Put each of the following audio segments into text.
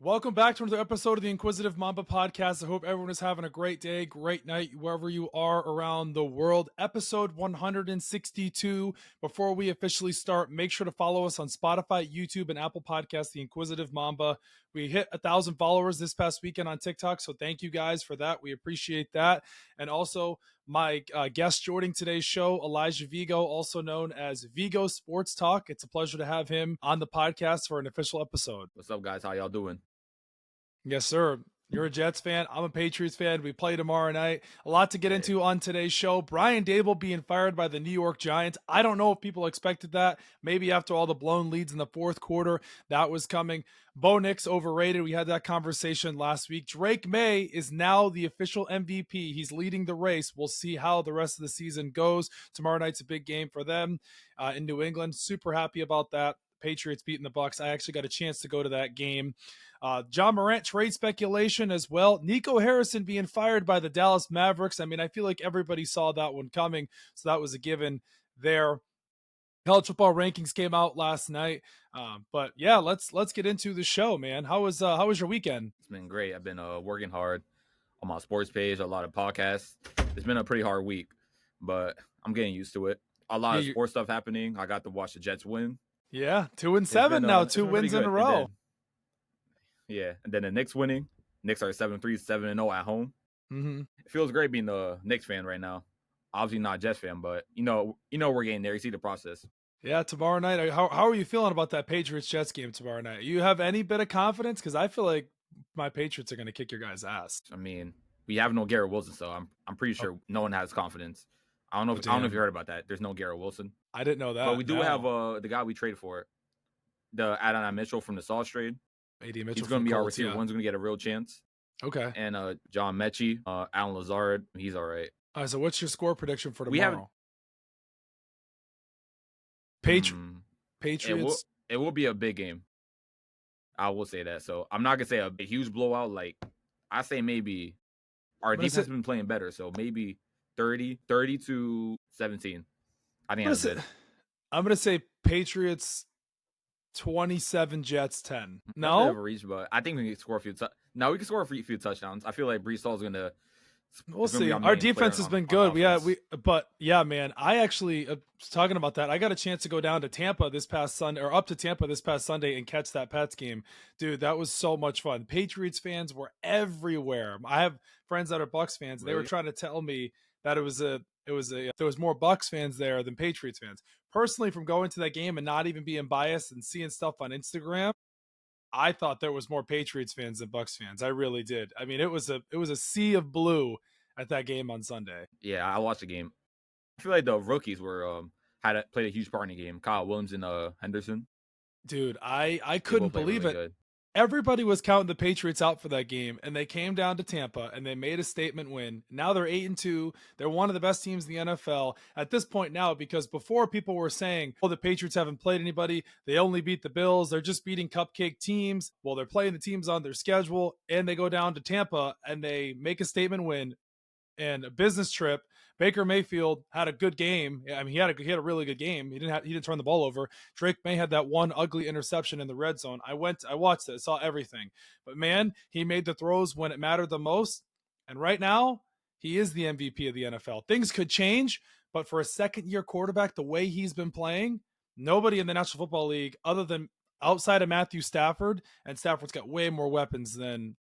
Welcome back to another episode of the Inquisitive Mamba podcast. I hope everyone is having a great day, great night, wherever you are around the world. Episode 162. Before we officially start, make sure to follow us on Spotify, YouTube, and Apple Podcasts, the Inquisitive Mamba. We hit 1,000 followers this past weekend on TikTok, so thank you guys for that. We appreciate that. And also, my guest joining today's show, Elijah Vigo, also known as Vigo Sports Talk. It's a pleasure to have him on the podcast for an official episode. What's up, guys? How y'all doing? Yes, sir. You're a Jets fan. I'm a Patriots fan. We play tomorrow night. A lot to get into on today's show. Brian Daboll being fired by the New York Giants. I don't know if people expected that. Maybe after all the blown leads in the fourth quarter, that was coming. Bo Nix overrated. We had that conversation last week. Drake Maye is now the official MVP. He's leading the race. We'll see how the rest of the season goes. Tomorrow night's a big game for them in New England. Super happy about that. Patriots beating the Bucs. I actually got a chance to go to that game. John Morant trade speculation as well. Nico Harrison being fired by the Dallas Mavericks. I mean, I feel like everybody saw that one coming, so that was a given there. College football rankings came out last night, but yeah, let's get into the show, man. How was your weekend? It's been great. I've been working hard on my sports page, a lot of podcasts. It's been a pretty hard week, but I'm getting used to it. A lot of sports stuff happening. I got to watch the Jets win. Yeah, 2-7 now, 2 wins in a row. And then the Knicks winning. Knicks are 7-3, 7-0 at home. Mm-hmm. It feels great being a Knicks fan right now. Obviously not a Jets fan, but you know we're getting there. You see the process. Yeah, tomorrow night. How are you feeling about that Patriots-Jets game tomorrow night? You have any bit of confidence? Because I feel like my Patriots are going to kick your guys' ass. I mean, we have no Garrett Wilson, so I'm pretty sure no one has confidence. I don't know if you heard about that. There's no Garrett Wilson. I didn't know that. But we do have the guy we traded for, the Adonai Mitchell from the Sauce trade. AD Mitchell. He's going to be our receiver. One's going to get a real chance. Okay. And John Mechie, Alan Lazard, he's all right. All right. So what's your score prediction for tomorrow? Patriots. It will be a big game. I will say that. So I'm not going to say a huge blowout. Like I say maybe our defense has been playing better. So maybe 30 to 17. I think that's good. I'm going to say Patriots 27, Jets 10. No? Never reach, but I think we can score a few we can score a few touchdowns. I feel like Breece Hall's going to. We'll see. Our defense has been good. But yeah, man, I actually talking about that. I got a chance to go down to Tampa this past Sunday, or up to Tampa this past Sunday, and catch that Pats game. Dude, that was so much fun. Patriots fans were everywhere. I have friends that are Bucs fans. Really? They were trying to tell me that there was more Bucs fans there than Patriots fans. Personally, from going to that game and not even being biased and seeing stuff on Instagram, I thought there was more Patriots fans than Bucs fans. I really did. I mean, it was a sea of blue at that game on Sunday. Yeah, I watched the game. I feel like the rookies were played a huge part in the game. Kyle Williams and Henderson. Dude, I couldn't believe it. Good. Everybody was counting the Patriots out for that game, and they came down to Tampa, and they made a statement win. Now they're 8-2. They're one of the best teams in the NFL at this point now, because before people were saying, oh, the Patriots haven't played anybody. They only beat the Bills. They're just beating cupcake teams. Well, they're playing the teams on their schedule, and they go down to Tampa, and they make a statement win and a business trip. Baker Mayfield had a good game. I mean, he had a really good game. He didn't turn the ball over. Drake Maye had that one ugly interception in the red zone. I watched it, saw everything. But man, he made the throws when it mattered the most. And right now, he is the MVP of the NFL. Things could change, but for a second-year quarterback, the way he's been playing, nobody in the National Football League, other than outside of Matthew Stafford, and Stafford's got way more weapons than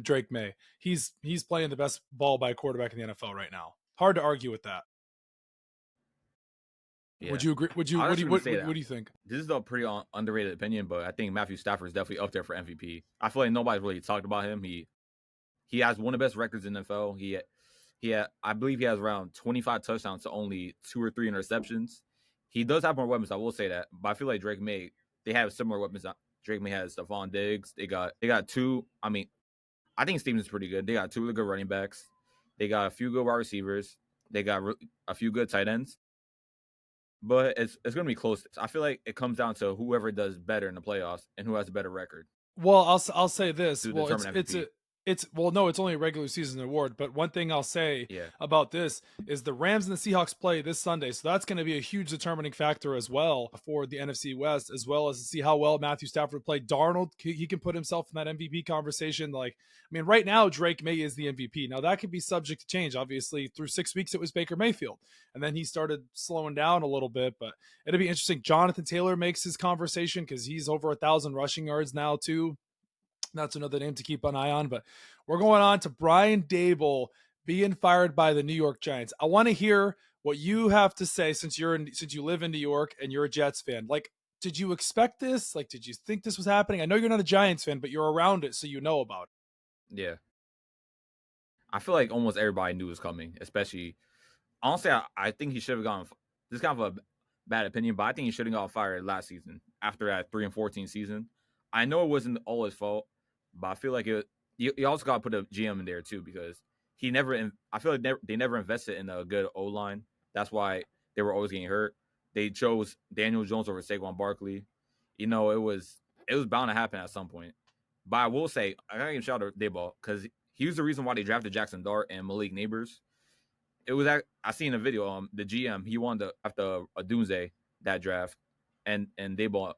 Drake Maye. He's playing the best ball by a quarterback in the NFL right now. Hard to argue with that. Yeah. Would you agree? What do you think? This is a pretty underrated opinion, but I think Matthew Stafford is definitely up there for MVP. I feel like nobody's really talked about him. He has one of the best records in the NFL. I believe he has around 25 touchdowns to only 2 or 3 interceptions. He does have more weapons, I will say that. But I feel like Drake Maye, they have similar weapons. Drake Maye has Stephon Diggs. They got 2. I mean, I think Stevens is pretty good. They got 2 really good running backs. They got a few good wide receivers. They got a few good tight ends. But it's going to be close. I feel like it comes down to whoever does better in the playoffs and who has a better record. Well, I'll say this. Well, no, it's only a regular season award. But one thing I'll say Yeah, about this is the Rams and the Seahawks play this Sunday, so that's going to be a huge determining factor as well for the NFC West, as well as to see how well Matthew Stafford played. Darnold, he can put himself in that MVP conversation. Like, I mean, right now Drake Maye is the MVP. Now that could be subject to change. Obviously, through 6 weeks it was Baker Mayfield, and then he started slowing down a little bit. But it'll be interesting. Jonathan Taylor makes his conversation because he's over 1,000 rushing yards now too. That's another name to keep an eye on. But we're going on to Brian Daboll being fired by the New York Giants. I want to hear what you have to say since you live in New York and you're a Jets fan. Like, did you expect this? Like, did you think this was happening? I know you're not a Giants fan, but you're around it, so you know about it. yeah. I feel like almost everybody knew it was coming, especially honestly, I think he should have gone. This is kind of a bad opinion, but I think he should have got fired last season after that 3-14 season. I know it wasn't all his fault, but I feel like it. You also got to put a GM in there too because he never. I feel like they never invested in a good O line. That's why they were always getting hurt. They chose Daniel Jones over Saquon Barkley. It was bound to happen at some point. But I will say I gotta give a shout out to Daboll because he was the reason why they drafted Jackson Dart and Malik Neighbors. It was I seen a video. The GM he wanted to after a doomsday that draft, and Daboll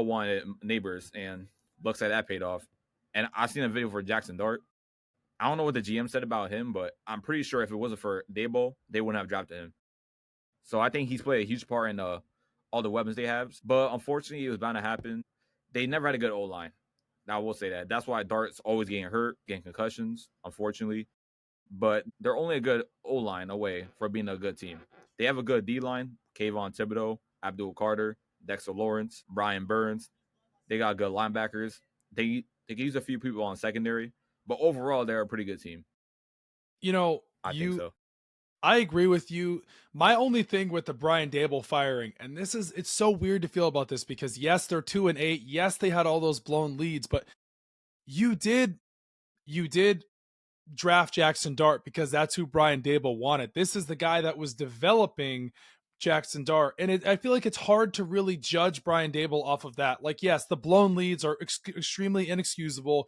wanted Neighbors, and looks like that paid off. And I seen a video for Jackson Dart. I don't know what the GM said about him, but I'm pretty sure if it wasn't for Daboll, they wouldn't have drafted him. So I think he's played a huge part in all the weapons they have. But unfortunately, it was bound to happen. They never had a good O line. I will say that. That's why Dart's always getting hurt, getting concussions, unfortunately. But they're only a good O-line away for being a good team. They have a good D-line, Kayvon Thibodeau, Abdul Carter, Dexter Lawrence, Brian Burns. They got good linebackers. They can use a few people on secondary, but overall, they're a pretty good team. You know, I think so. I agree with you. My only thing with the Brian Daboll firing, and it's so weird to feel about this because yes, they're 2-8. Yes, they had all those blown leads, but you did draft Jackson Dart because that's who Brian Daboll wanted. This is the guy that was developing Jackson Dart. And I feel like it's hard to really judge Brian Daboll off of that. Like, yes, the blown leads are extremely inexcusable.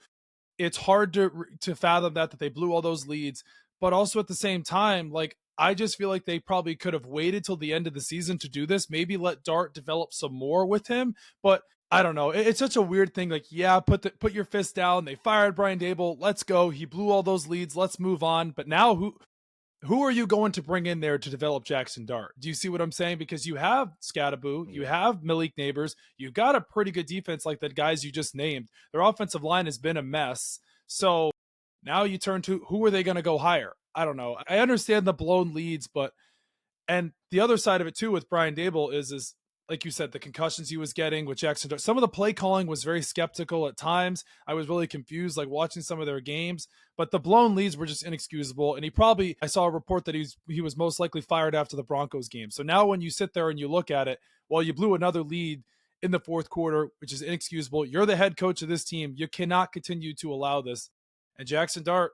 It's hard to fathom that they blew all those leads. But also at the same time, like, I just feel like they probably could have waited till the end of the season to do this. Maybe let Dart develop some more with him. But I don't know. It's such a weird thing. Like, yeah, put your fist down. They fired Brian Daboll. Let's go. He blew all those leads. Let's move on. But now who are you going to bring in there to develop Jackson Dart? Do you see what I'm saying? Because you have Scattaboo, you have Malik Neighbors, you've got a pretty good defense like the guys you just named. Their offensive line has been a mess. So now you turn to who are they going to go hire? I don't know. I understand the blown leads, but and the other side of it too with Brian Daboll is like you said, the concussions he was getting with Jackson Dart. Some of the play calling was very skeptical at times. I was really confused, like watching some of their games. But the blown leads were just inexcusable. And I saw a report that he was most likely fired after the Broncos game. So now when you sit there and you look at it, well, you blew another lead in the fourth quarter, which is inexcusable. You're the head coach of this team. You cannot continue to allow this. And Jackson Dart,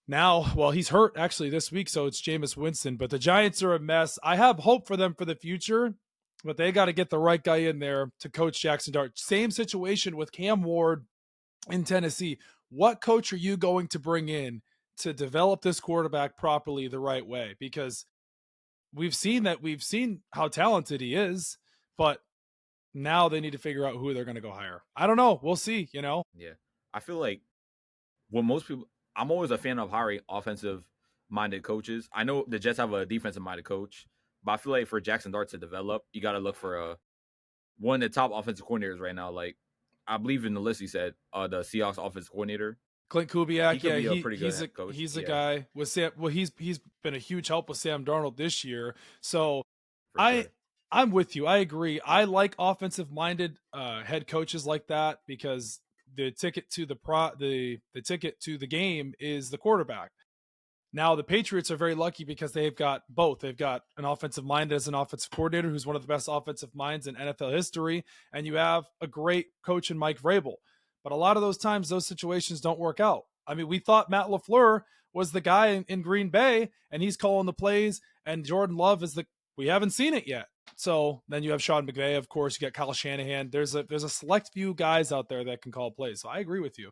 now, well, he's hurt actually this week, so it's Jameis Winston. But the Giants are a mess. I have hope for them for the future, but they got to get the right guy in there to coach Jackson Dart. Same situation with Cam Ward in Tennessee. What coach are you going to bring in to develop this quarterback properly the right way? Because we've seen how talented he is, but now they need to figure out who they're going to go hire. I don't know. We'll see, Yeah. I feel like what most people, I'm always a fan of hiring offensive minded coaches. I know the Jets have a defensive minded coach, but I feel like for Jackson Dart to develop, you got to look for one of the top offensive coordinators right now. Like, I believe in the list he said the Seahawks offensive coordinator. Clint Kubiak, he could be a pretty good coach. He's a guy with Sam. Well, he's been a huge help with Sam Darnold this year. So I'm with you. I agree. I like offensive minded head coaches like that because the ticket to the ticket to the game is the quarterback. Now the Patriots are very lucky because they've got both. They've got an offensive mind as an offensive coordinator who's one of the best offensive minds in NFL history, and you have a great coach in Mike Vrabel. But a lot of those times, those situations don't work out. I mean, we thought Matt LaFleur was the guy in Green Bay, and he's calling the plays, and Jordan Love is we haven't seen it yet. So then you have Sean McVay, of course. You got Kyle Shanahan. There's a select few guys out there that can call plays. So I agree with you.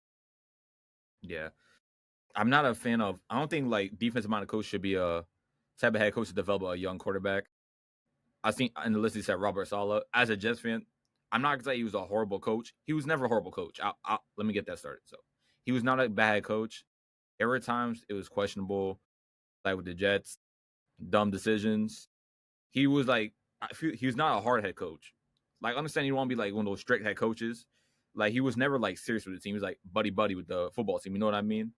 Yeah. I'm not a fan of. I don't think like defensive minded coach should be a type of head coach to develop a young quarterback. I think in the list he said Robert Saleh. As a Jets fan, I'm not gonna say he was a horrible coach. He was never a horrible coach. Let me get that started. So he was not a bad coach. There were times it was questionable, like with the Jets, dumb decisions. He was like, I feel he was not a hard head coach. Like, understand you want to be like one of those strict head coaches. Like, he was never like serious with the team. He was like buddy buddy with the football team. You know what I mean?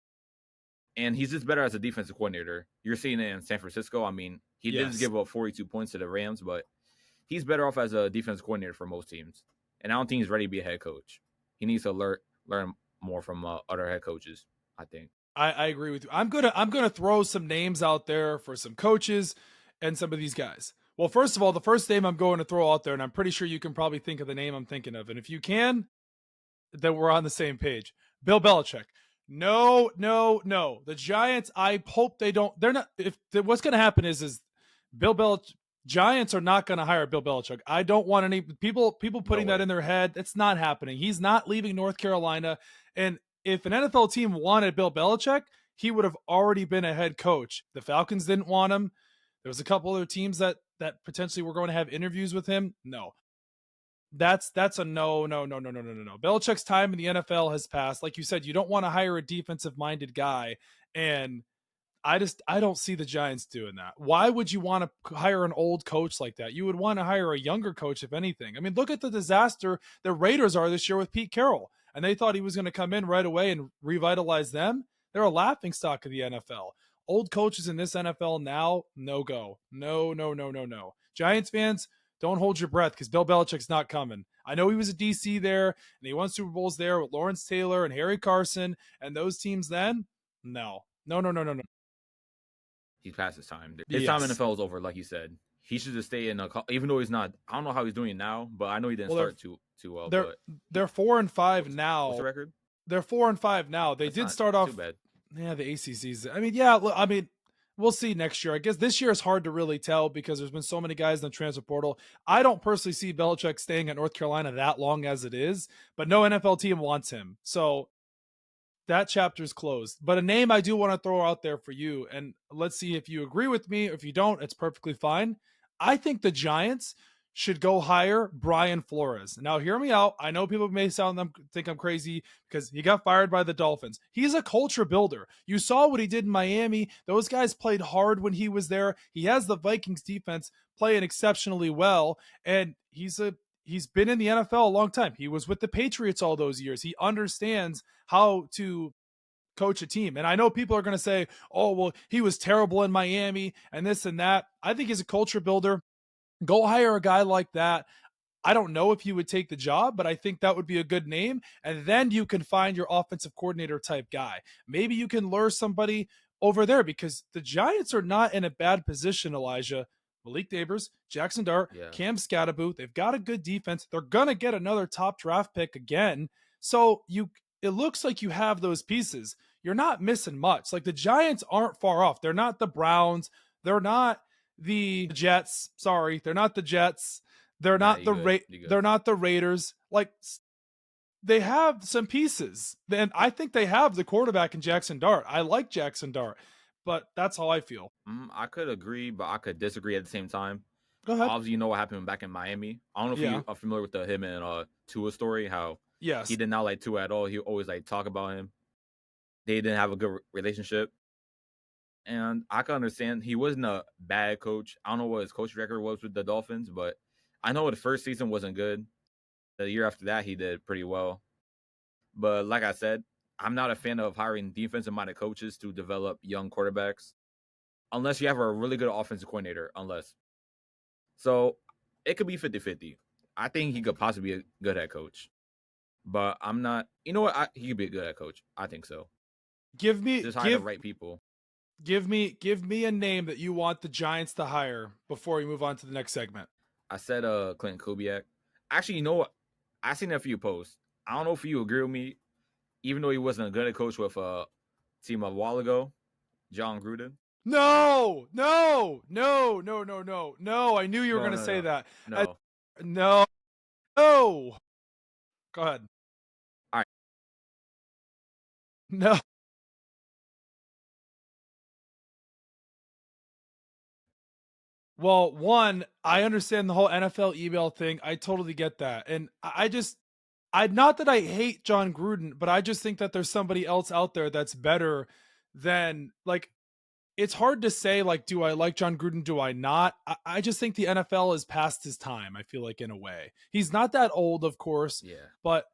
And he's just better as a defensive coordinator. You're seeing it in San Francisco. I mean, he did Yes. give up 42 points to the Rams, but he's better off as a defensive coordinator for most teams. And I don't think he's ready to be a head coach. He needs to learn more from other head coaches, I think. I agree with you. I'm gonna throw some names out there for some coaches and some of these guys. Well, first of all, the first name I'm going to throw out there, and I'm pretty sure you can probably think of the name I'm thinking of. And if you can, then we're on the same page. Bill Belichick. No, no, no. The Giants, I hope they don't. They're not. If what's going to happen is Bill Belichick. Giants are not going to hire Bill Belichick. I don't want any people No putting that way. in their head. It's not happening. He's not leaving North Carolina. And if an NFL team wanted Bill Belichick, he would have already been a head coach. The Falcons didn't want him. There was a couple other teams that potentially were going to have interviews with him. No, that's a no, no, no, no, no, no, no, no. Belichick's time in the NFL has passed. Like you said, you don't want to hire a defensive minded guy, and I don't see the Giants doing that. Why would you want to hire an old coach like that? You would want to hire a younger coach, if anything. I mean, look at the disaster the Raiders are this year with Pete Carroll, and they thought he was going to come in right away and revitalize them. They're a laughing stock of the NFL. Old coaches in this NFL now, no go. No, no, no, no, no. Giants fans, don't hold your breath because Bill Belichick's not coming. I know he was a DC there and he won Super Bowls there with Lawrence Taylor and Harry Carson and those teams then. No, no, no, no, no, no. He's past his time. His time in the Yes. NFL is over, like you said. He should just stay in even though he's not. I don't know how he's doing now, but I know he didn't Well, start too well. they're But they're 4-5 what's now. the record? They're 4-5 now. They That's did not start too off. bad. Yeah, the ACC's. I mean, yeah. I mean, we'll see next year. I guess this year is hard to really tell because there's been so many guys in the transfer portal. I don't personally see Belichick staying at North Carolina that long as it is, but no NFL team wants him. So that chapter's closed. But a name I do want to throw out there for you, and let's see if you agree with me. If you don't, it's perfectly fine. I think the Giants should go hire Brian Flores. Now, hear me out. I know people may think I'm crazy because he got fired by the Dolphins. He's a culture builder. You saw what he did in Miami. Those guys played hard when he was there. He has the Vikings defense playing exceptionally well, and he's been in the NFL a long time. He was with the Patriots all those years. He understands how to coach a team. And I know people are going to say, oh, well, he was terrible in Miami and this and that. I think he's a culture builder. Go hire a guy like that. I don't know if he would take the job, but I think that would be a good name. And then you can find your offensive coordinator type guy. Maybe you can lure somebody over there because the Giants are not in a bad position, Elijah. Malik Neighbors, Jackson Dart, Yeah, Cam Scatterbo, they've got a good defense. They're going to get another top draft pick again. So it looks like you have those pieces. You're not missing much. Like the Giants aren't far off. They're not the Browns. They're not the Jets. Sorry, they're not the Jets. They're nah, not you good. You good. they're not the Raiders. Like they have some pieces. And I think they have the quarterback in Jackson Dart. I like Jackson Dart, but that's how I feel. I could agree, but I could disagree at the same time. Go ahead. Obviously, you know what happened back in Miami. I don't know if Yeah. you are familiar with the him and Tua story. How he Yes. did not like Tua at all. He always like talk about him. They didn't have a good relationship, and I can understand he wasn't a bad coach. I don't know what his coach record was with the Dolphins, but I know the first season wasn't good. The year after that, he did pretty well. But like I said, I'm not a fan of hiring defensive-minded coaches to develop young quarterbacks unless you have a really good offensive coordinator. So it could be 50-50. I think he could possibly be a good head coach, but I'm not. You know what? He could be a good head coach. I think so. Give me Just hire the right people. give me a name that you want the Giants to hire before we move on to the next segment. I said Clinton Kubiak. Actually, you know what? I seen a few posts. I don't know if you agree with me, even though he wasn't a good head coach with a team a while ago, John Gruden. No, no, no, no, no, no, no. I knew you were No, going to no, say no, that. no. No, no. Go ahead. All right. No. Well, one, I understand the whole NFL email thing. I totally get that. And I not that I hate John Gruden, but I just think that there's somebody else out there that's better than like it's hard to say like do I like John Gruden, do I not? I just think the NFL is past his time, I feel like in a way. He's not that old, of course, Yeah. but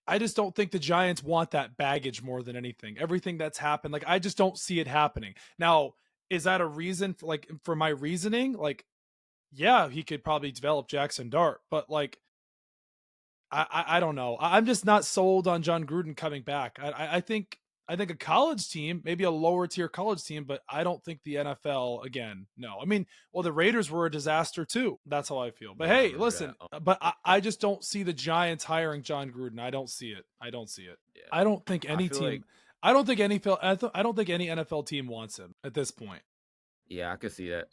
I just don't think the Giants want that baggage more than anything. Everything that's happened, like I just don't see it happening. Now, is that a reason for like for my reasoning? Like, yeah, he could probably develop Jackson Dart, but like I don't know. I'm just not sold on John Gruden coming back. I think a college team, maybe a lower tier college team, but I don't think the NFL again. No, I mean, well, the Raiders were a disaster too. That's how I feel. But Yeah, I hey, remember listen, that. Oh, but I just don't see the Giants hiring John Gruden. I don't see it. I don't see it. yeah. I don't think I any feel like team. I don't think any I don't think any NFL team wants him at this point. yeah, I could see that.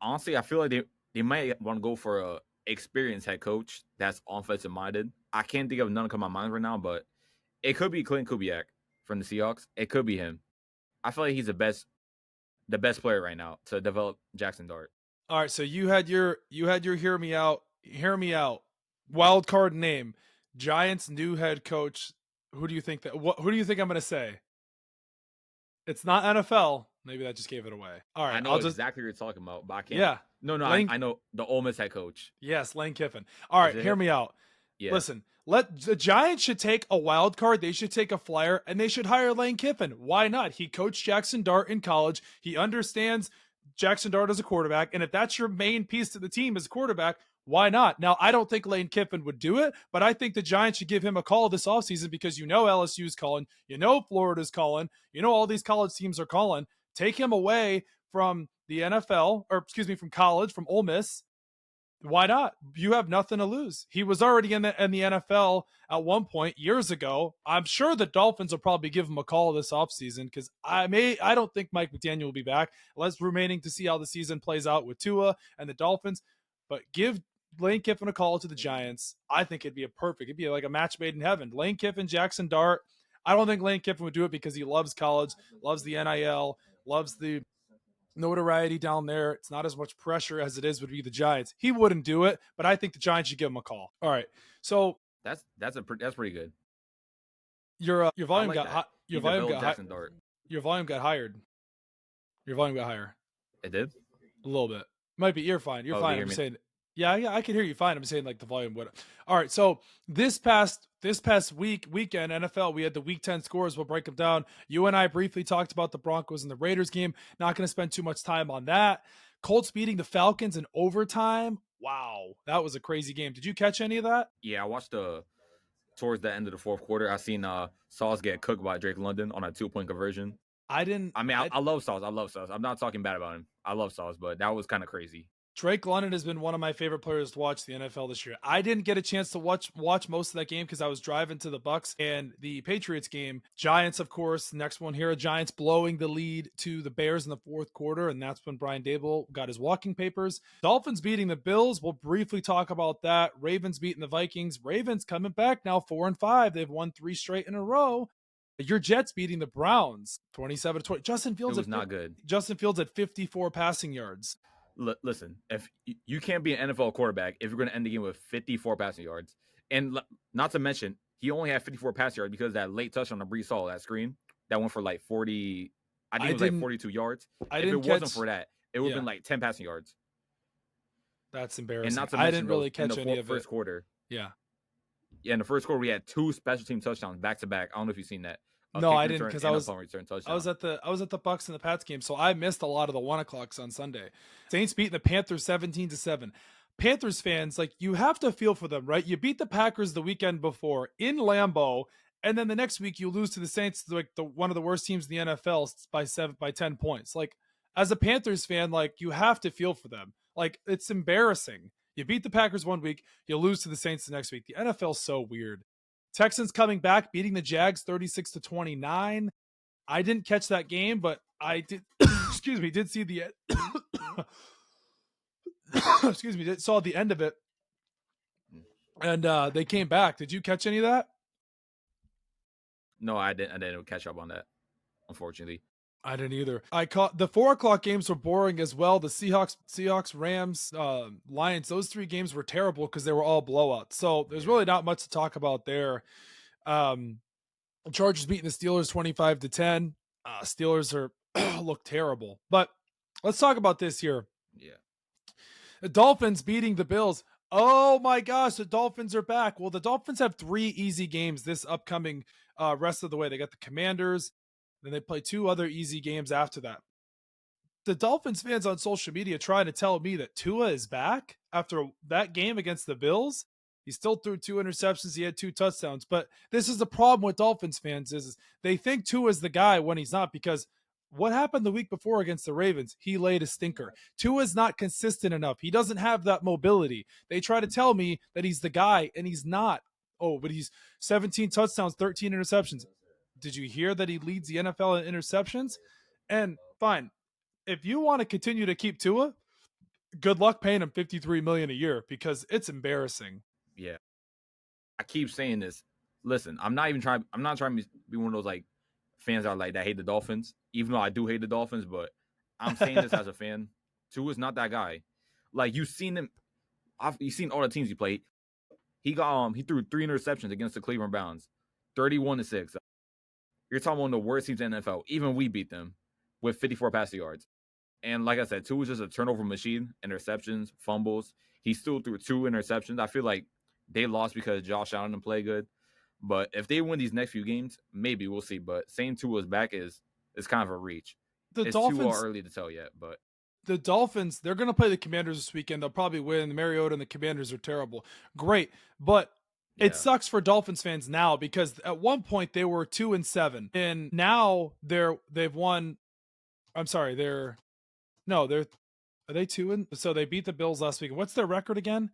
Honestly, I feel like they might want to go for a experienced head coach that's offensive minded. I can't think of none come to my mind right now, but it could be Clint Kubiak from the Seahawks. It could be him. I feel like he's the best player right now to develop Jackson Dart. All right, so you had your hear me out. Wild card name, Giants new head coach. Who do you think that? Who do you think I'm going to say? It's not NFL. Maybe that just gave it away. All I right, know I'll just exactly what you're talking about, but I can't. yeah. No, no, Lane I know the Ole Miss head coach. Yes, Lane Kiffin. All Is right, it hear him? me out. Yeah. Listen, let the Giants should take a wild card. They should take a flyer, and they should hire Lane Kiffin. Why not? He coached Jackson Dart in college. He understands Jackson Dart as a quarterback, and if that's your main piece to the team as a quarterback, why not? Now, I don't think Lane Kiffin would do it, but I think the Giants should give him a call this offseason because you know LSU's calling, you know Florida's calling, you know all these college teams are calling. Take him away from the NFL, or excuse me, from college, from Ole Miss. Why not? You have nothing to lose. He was already in the NFL at one point years ago. I'm sure the Dolphins will probably give him a call this offseason because I don't think Mike McDaniel will be back. Less remaining to see how the season plays out with Tua and the Dolphins. But give Lane Kiffin a call to the Giants. I think it'd be it'd be like a match made in heaven. Lane Kiffin, Jackson Dart. I don't think Lane Kiffin would do it because he loves college, loves the NIL, loves the notoriety down there. It's not as much pressure as it is would be the Giants. He wouldn't do it, but I think the Giants should give him a call. All right. So That's pretty good. your I volume like got that. hot. He developed Jackson Dart. Your volume got hired. Your volume got higher It did. a little bit. Might be. You're fine. You're Oh, fine. you hear I'm me? saying. Yeah, I can hear you fine. I'm saying like the volume would. All right. So this past weekend NFL, we had the Week 10 scores. We'll break them down. You and I briefly talked about the Broncos and the Raiders game. Not going to spend too much time on that. Colts beating the Falcons in overtime. Wow, that was a crazy game. Did you catch any of that? Yeah, I watched towards the end of the fourth quarter. I seen Sauce get cooked by Drake London on a 2-point conversion. I didn't. I mean, I love Sauce. I love Sauce. I'm not talking bad about him. I love Sauce, but that was kind of crazy. Drake London has been one of my favorite players to watch the NFL this year. I didn't get a chance to watch most of that game because I was driving to the Bucks and the Patriots game. Giants, of course, next one here. Giants blowing the lead to the Bears in the fourth quarter, and that's when Brian Daboll got his walking papers. Dolphins beating the Bills. We'll briefly talk about that. Ravens beating the Vikings. Ravens coming back now 4-5. They've won 3 straight in a row. Your Jets beating the Browns 27-20. It was not good. Justin Fields at 54 passing yards. Listen, if you can't be an NFL quarterback if you're going to end the game with 54 passing yards, and not to mention he only had 54 passing yards because that late touchdown on Brees Hall, that screen that went for like 40. I think it was like 42 yards. If it wasn't for that, it would have been like 10 passing yards. That's embarrassing. And not to I mention didn't really catch in any the of first it. quarter. Yeah. Yeah, in the first quarter we had 2 special team touchdowns back to back. I don't know if you've seen that. No, I didn't because I was at the Bucks and the Pats game, so I missed a lot of the 1 o'clocks on Sunday. Saints beating the Panthers 17-7. Panthers fans, like you have to feel for them, right? You beat the Packers the weekend before in Lambeau, and then the next week you lose to the Saints, like one of the worst teams in the NFL by 10 points. Like as a Panthers fan, like you have to feel for them. Like it's embarrassing. You beat the Packers one week, you lose to the Saints the next week. The NFL's so weird. Texans coming back, beating the Jags 36-29. I didn't catch that game, but I did. Excuse me, did see the. Excuse me, saw the end of it, and they came back. Did you catch any of that? No, I didn't catch up on that, unfortunately. I didn't either. I caught the 4 o'clock games were boring as well. The Seahawks, Rams, Lions. Those 3 games were terrible because they were all blowouts. So there's Yeah, really not much to talk about there. Um, Chargers beating the Steelers 25-10. Steelers are look terrible. But let's talk about this here. yeah, The Dolphins beating the Bills. Oh my gosh, the Dolphins are back. Well, the Dolphins have 3 easy games this upcoming rest of the way. They got the Commanders, then they play 2 other easy games after that. The Dolphins fans on social media trying to tell me that Tua is back after that game against the Bills. He still threw 2 interceptions. He had 2 touchdowns. But this is the problem with Dolphins fans is they think Tua is the guy when he's not, because what happened the week before against the Ravens? He laid a stinker. Tua is not consistent enough. He doesn't have that mobility. They try to tell me that he's the guy, and he's not. Oh, but he's 17 touchdowns, 13 interceptions. Did you hear that he leads the NFL in interceptions? And fine, if you want to continue to keep Tua, good luck paying him $53 million a year, because it's embarrassing. yeah. I keep saying this. Listen, I'm not trying to be one of those like fans that are like that hate the Dolphins, even though I do hate the Dolphins, but I'm saying this as a fan. Tua is not that guy. Like you've seen him, you've seen all the teams he played. He threw 3 interceptions against the Cleveland Browns, 31-6. You're talking about one of the worst teams in the NFL. Even we beat them with 54 passing yards. And like I said, Tua is just a turnover machine, interceptions, fumbles. He still threw 2 interceptions. I feel like they lost because Josh Allen didn't play good. But if they win these next few games, maybe we'll see. But saying Tua's back is kind of a reach. The It's Dolphins, too early to tell yet, but the Dolphins, they're going to play the Commanders this weekend. They'll probably win. The Mariota and the Commanders are terrible. Great. But it yeah, sucks for Dolphins fans now, because at one point they were 2-7, and now they've won. I'm sorry. Are they 2 so they beat the Bills last week. What's their record again?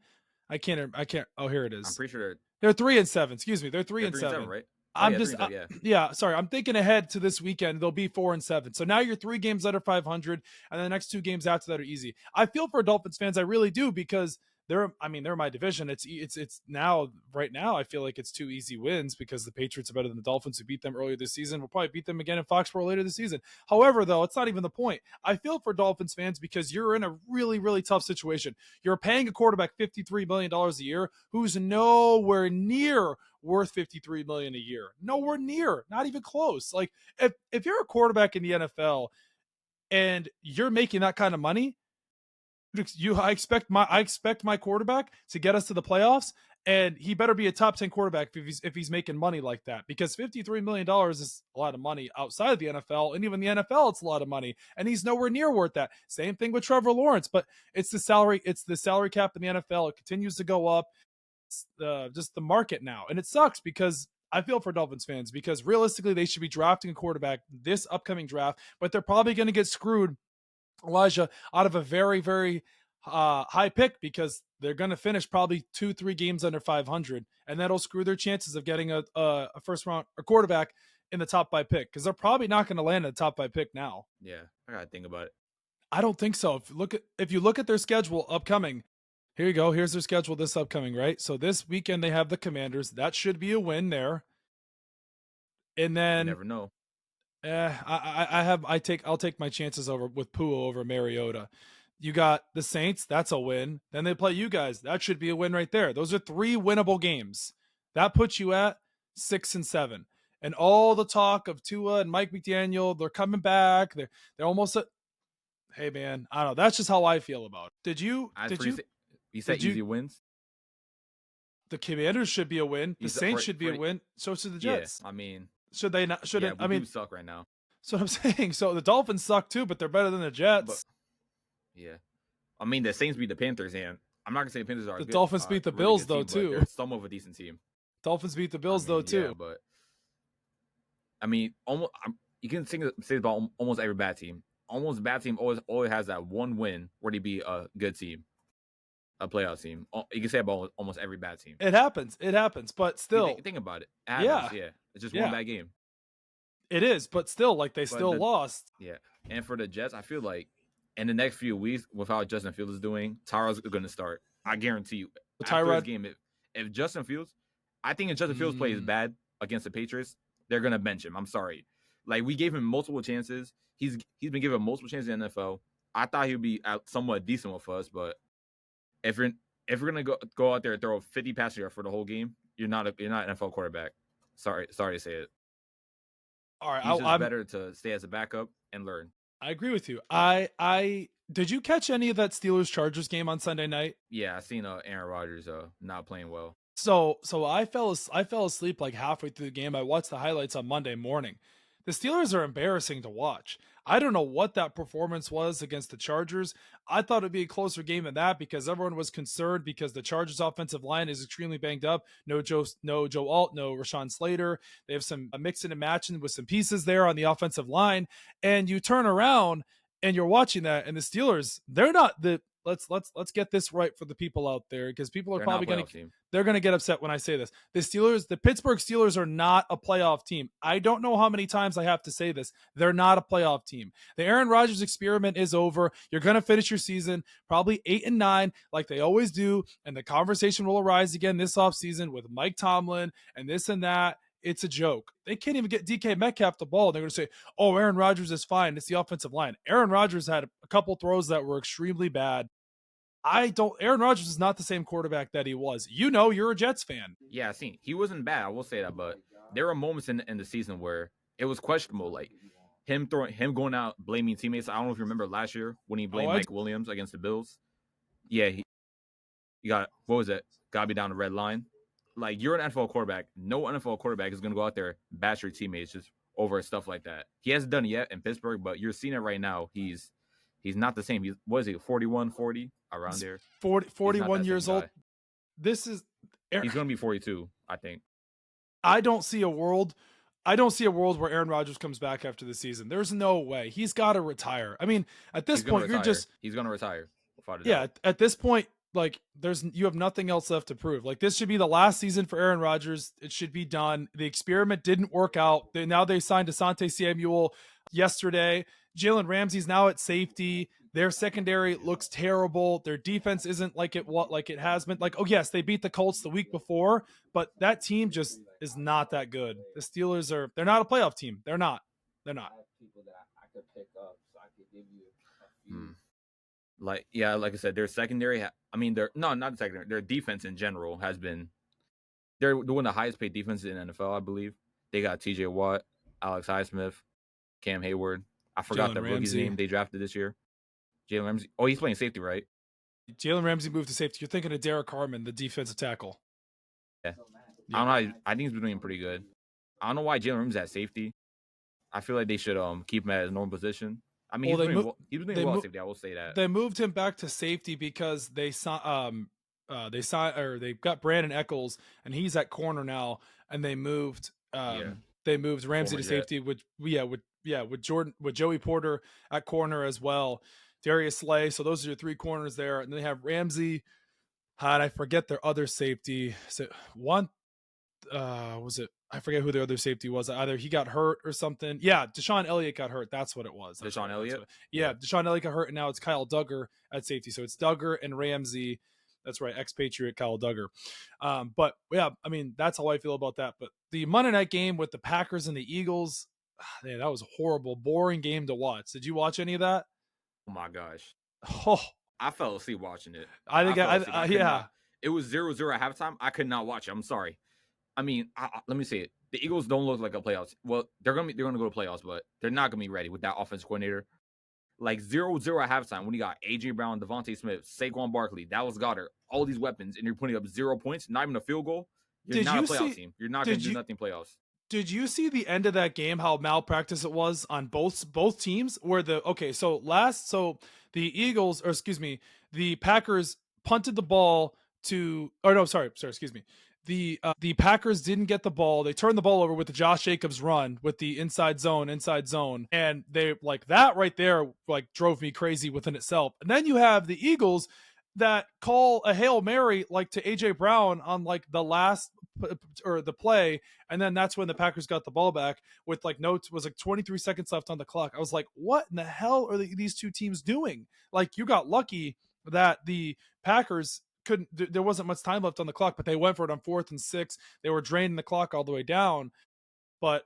I can't. Oh, here it I'm is. pretty sure They're 3-7. Excuse me. They're 3 they're and 3-7, 7. right? Oh I'm yeah, just 3-7, yeah. yeah, sorry. I'm thinking ahead to this weekend. They'll be 4-7. So now you're 3 games under 500, and the next 2 games after that are easy. I feel for Dolphins fans. I really do, because they're my division. It's now, right now, I feel like it's 2 easy wins, because the Patriots are better than the Dolphins, who beat them earlier this season. We'll probably beat them again in Foxborough later this season. However, though, it's not even the point. I feel for Dolphins fans because you're in a really, really tough situation. You're paying a quarterback $53 million a year who's nowhere near worth $53 million a year. Nowhere near, not even close. Like, if you're a quarterback in the NFL and you're making that kind of money, I expect my quarterback to get us to the playoffs, and he better be a top 10 quarterback if he's making money like that, because $53 million is a lot of money outside of the NFL, and even the NFL, it's a lot of money, and he's nowhere near worth that. Same thing with Trevor Lawrence, but it's the salary cap in the NFL. It continues to go up. It's just the market now, and it sucks, because I feel for Dolphins fans, because realistically they should be drafting a quarterback this upcoming draft, but they're probably going to get screwed, Elijah, out of a very, very high pick, because they're going to finish probably 2-3 games under 500, and that'll screw their chances of getting a first round a quarterback in the top 5 pick, because they're probably not going to land in the top 5 pick now. Yeah, I gotta think about it. I don't think so. If you look at their schedule upcoming, here you go. Here's their schedule this upcoming, right? So this weekend they have the Commanders. That should be a win there. And You then never know. I'll take my chances with Pua over Mariota. You got the Saints, that's a win. Then they play you guys. That should be a win right there. Those are 3 winnable games. That puts you at 6-7. And all the talk of Tua and Mike McDaniel, they're coming back. They're almost at, hey man, I don't know. That's just how I feel about it. You said easy wins? The Commanders should be a win. The Saints should be a win. So should the Jets. Yeah, I mean, should they not? Should it? I mean, do suck right now. So I'm saying. So the Dolphins suck too, but they're better than the Jets. But, yeah, I mean the Saints beat the Panthers, and I'm not gonna say the Panthers are. The Dolphins beat the Bills though too. They're some of a decent team. Dolphins beat the Bills though too. Yeah, but I mean, you can say about almost every bad team. Almost bad team always has that one win where they be a good team, a playoff team. You can say about almost every bad team. It happens, but still, think about it. Yeah, it's just one bad game. It is, but still, like they still lost. Yeah, and for the Jets, I feel like in the next few weeks, with how Justin Fields is doing, Tyrod's going to start. I guarantee you. Tyrod game, if Justin Fields, I think if Justin Fields plays bad against the Patriots, they're going to bench him. I'm sorry, Like we gave him multiple chances. He's been given multiple chances in the NFL. I thought he would be somewhat decent with us, but if you're gonna go out there and throw 50 passes yards for the whole game, you're not an NFL quarterback. Sorry to say it. All right, He's just better to stay as a backup and learn. I agree with you. I did you catch any of that Steelers Chargers game on Sunday night? Yeah, I seen Aaron Rodgers not playing well. So I fell asleep like halfway through the game. I watched the highlights on Monday morning. The Steelers are embarrassing to watch. I don't know what that performance was against the Chargers. I thought it'd be a closer game than that because everyone was concerned because the Chargers offensive line is extremely banged up. No Joe Alt, no Rashawn Slater. They have some mixing and matching with some pieces there on the offensive line. And you turn around and you're watching that, and the Steelers, they're not the let's get this right for the people out there because people are probably going to they're going to get upset when I say this. The Pittsburgh Steelers are not a playoff team. I don't know how many times I have to say this. They're not a playoff team. The Aaron Rodgers experiment is over. You're going to finish your season probably 8-9 like they always do, and the conversation will arise again this offseason with Mike Tomlin and this and that. It's a joke. They can't even get DK Metcalf the ball. They're going to say, oh, Aaron Rodgers is fine. It's the offensive line. Aaron Rodgers had a couple throws that were extremely bad. Aaron Rodgers is not the same quarterback that he was. You know, you're a Jets fan. Yeah, I seen. He wasn't bad. I will say that, but there were moments in the season where it was questionable. Like him going out blaming teammates. I don't know if you remember last year when he blamed Mike Williams against the Bills. Yeah, he got, what was it? Got me down the red line. Like, you're an NFL quarterback. No NFL quarterback is going to go out there and bash your teammates just over stuff like that. He hasn't done it yet in Pittsburgh, but you're seeing it right now. He's not the same. What is he, 41, 40, around there? 41 years old. This is He's going to be 42, I think. I don't see a world where Aaron Rodgers comes back after the season. There's no way. He's got to retire. I mean, at this point, he's going to retire. Yeah, at this point, like you have nothing else left to prove. Like this should be the last season for Aaron Rodgers. It should be done. The experiment didn't work out. Now they signed Asante Samuel yesterday. Jalen Ramsey's now at safety. Their secondary looks terrible. Their defense isn't like it has been. Like, oh yes, they beat the Colts the week before, but that team just is not that good. The Steelers they're not a playoff team. They're not. People that I could pick up, so I could give you a few. Like I said, their secondary. I mean, not the secondary. Their defense in general has been. They're one of the highest paid defenses in the NFL, I believe. They got T.J. Watt, Alex Highsmith, Cam Hayward. I forgot the rookie's name they drafted this year. Jalen Ramsey. Oh, he's playing safety, right? Jalen Ramsey moved to safety. You're thinking of Derek Harmon, the defensive tackle. Yeah. I don't know. I think he's been doing pretty good. I don't know why Jalen Ramsey's at safety. I feel like they should keep him at his normal position. I mean, he's been doing well at safety. I will say that they moved him back to safety because they got Brandon Eccles and he's at corner now, and they moved Ramsey to safety with Joey Porter at corner as well, Darius Slay. So those are your three corners there, and they have Ramsey. And I forget their other safety. So I forget who their other safety was. Either he got hurt or something. Yeah, Deshaun Elliott got hurt. That's what it was. Deshaun Elliott? Deshaun Elliott got hurt, and now it's Kyle Duggar at safety. So it's Duggar and Ramsey. That's right, expatriate Kyle Duggar. But, yeah, I mean, that's how I feel about that. But the Monday night game with the Packers and the Eagles, man, that was a horrible, boring game to watch. Did you watch any of that? Oh, my gosh. Oh. I fell asleep watching it. It was 0-0 at halftime. I could not watch it. I'm sorry. I mean, let me say it. The Eagles don't look like a playoffs. Well, they're gonna go to playoffs, but they're not gonna be ready with that offense coordinator. Like 0-0 at halftime when you got AJ Brown, Devontae Smith, Saquon Barkley, Dallas Goedert, all these weapons, and you're putting up 0 points, not even a field goal. You're not a playoff team. You're not gonna do nothing playoffs. Did you see the end of that game? How malpractice it was on both teams. Where the Packers punted the ball to. Oh no, sorry. Excuse me. The Packers didn't get the ball. They turned the ball over with the Josh Jacobs run with the inside zone, and they like that right there like drove me crazy within itself. And then you have the Eagles that call a Hail Mary like to AJ Brown on like the last or the play, and then that's when the Packers got the ball back with like notes was like 23 seconds left on the clock. I was like, what in the hell are these two teams doing? Like, you got lucky that the Packers there wasn't much time left on the clock, but they went for it on 4th and 6. They were draining the clock all the way down. But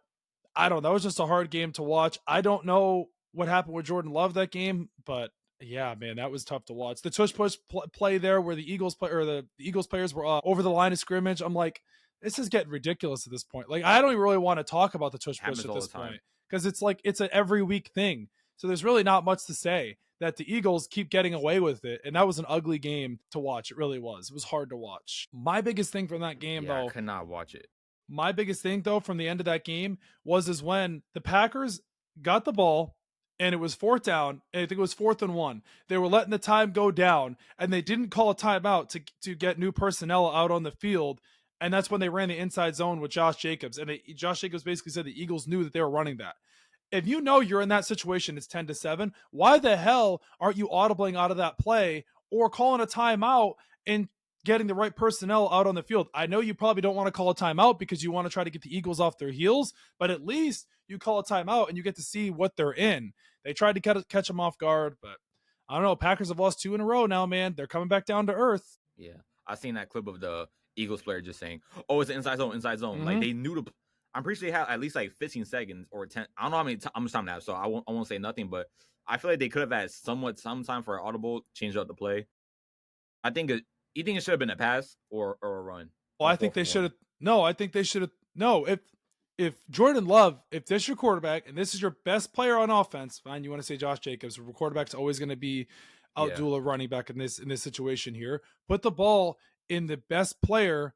I don't know. That was just a hard game to watch. I don't know what happened with Jordan Love that game, but yeah, man, that was tough to watch. The tush push play there where the Eagles play or the Eagles players were over the line of scrimmage. I'm like, this is getting ridiculous at this point. Like, I don't even really want to talk about the tush push at this point because it's like it's an every week thing. So there's really not much to say. That the Eagles keep getting away with it, and that was an ugly game to watch. It really was. It was hard to watch. My biggest thing from that game, though, I could not watch it. My biggest thing, though, from the end of that game is when the Packers got the ball and it was fourth down, and I think it was 4th and 1. They were letting the time go down, and they didn't call a timeout to get new personnel out on the field, and that's when they ran the inside zone with Josh Jacobs, and Josh Jacobs basically said the Eagles knew that they were running that. If you know you're in that situation, it's 10-7. Why the hell aren't you audibling out of that play or calling a timeout and getting the right personnel out on the field? I know you probably don't want to call a timeout because you want to try to get the Eagles off their heels, but at least you call a timeout and you get to see what they're in. They tried to catch them off guard, but I don't know. Packers have lost 2 in a row now, man. They're coming back down to earth. Yeah. I seen that clip of the Eagles player just saying, oh, it's an inside zone. Mm-hmm. Like, they knew I'm pretty sure they had at least like 15 seconds or 10. I don't know how many I'm just time now, so I won't say nothing, but I feel like they could have had some time for an audible, change up the play. You think it should have been a pass or a run? Well, I think they should have. No, I think they should have. No, if Jordan Love, if this is your quarterback and this is your best player on offense, fine, you want to say Josh Jacobs, your quarterback's always going to be outduel a running back in this situation here. Put the ball in the best player's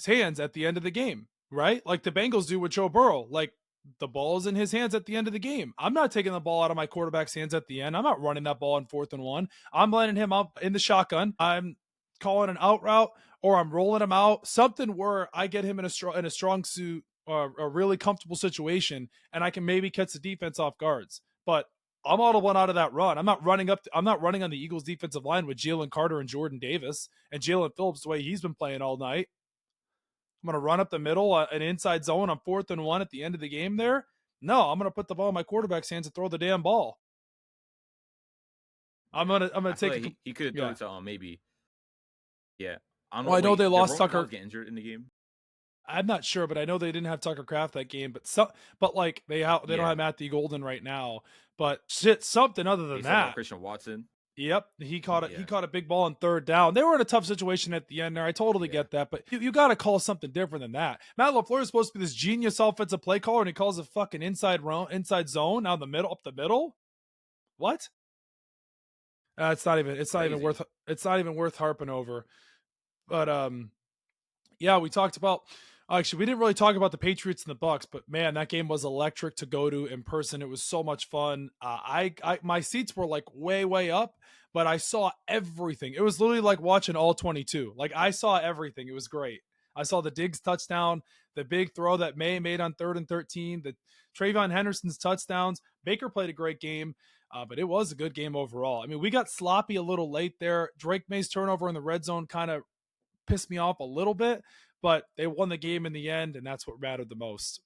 hands at the end of the game. Right? Like the Bengals do with Joe Burrow. Like the ball is in his hands at the end of the game. I'm not taking the ball out of my quarterback's hands at the end. I'm not running that ball in 4th and 1. I'm letting him up in the shotgun. I'm calling an out route or I'm rolling him out. Something where I get him in a strong suit or a really comfortable situation and I can maybe catch the defense off guards. But I'm audibling out of that run. I'm not running on the Eagles defensive line with Jalen Carter and Jordan Davis and Jalen Phillips the way he's been playing all night. I'm going to run up the middle, an inside zone on 4th and 1 at the end of the game there. No, I'm going to put the ball in my quarterback's hands and throw the damn ball. I'm going to take like he could have thrown it to maybe. Yeah. I know they lost Tucker. Get injured in the game. I'm not sure, but I know they didn't have Tucker Kraft that game. But like they don't have Matthew Golden right now. But something other than that. Christian Watson. Yep, he caught a big ball on 3rd down. They were in a tough situation at the end there. I totally get that, but you got to call something different than that. Matt LaFleur is supposed to be this genius offensive play caller, and he calls a fucking inside zone down the middle, up the middle. What? It's not even worth harping over. But yeah, we talked about. Actually, we didn't really talk about the Patriots and the Bucs, but man, that game was electric to go to in person. It was so much fun. My seats were like way up, but I saw everything. It was literally like watching all 22. Like I saw everything. It was great. I saw the Diggs touchdown, the big throw that May made on 3rd and 13, the Trayvon Henderson's touchdowns. Baker played a great game, but it was a good game overall. I mean, we got sloppy a little late there. Drake Maye's turnover in the red zone kind of pissed me off a little bit, but they won the game in the end, and that's what mattered the most.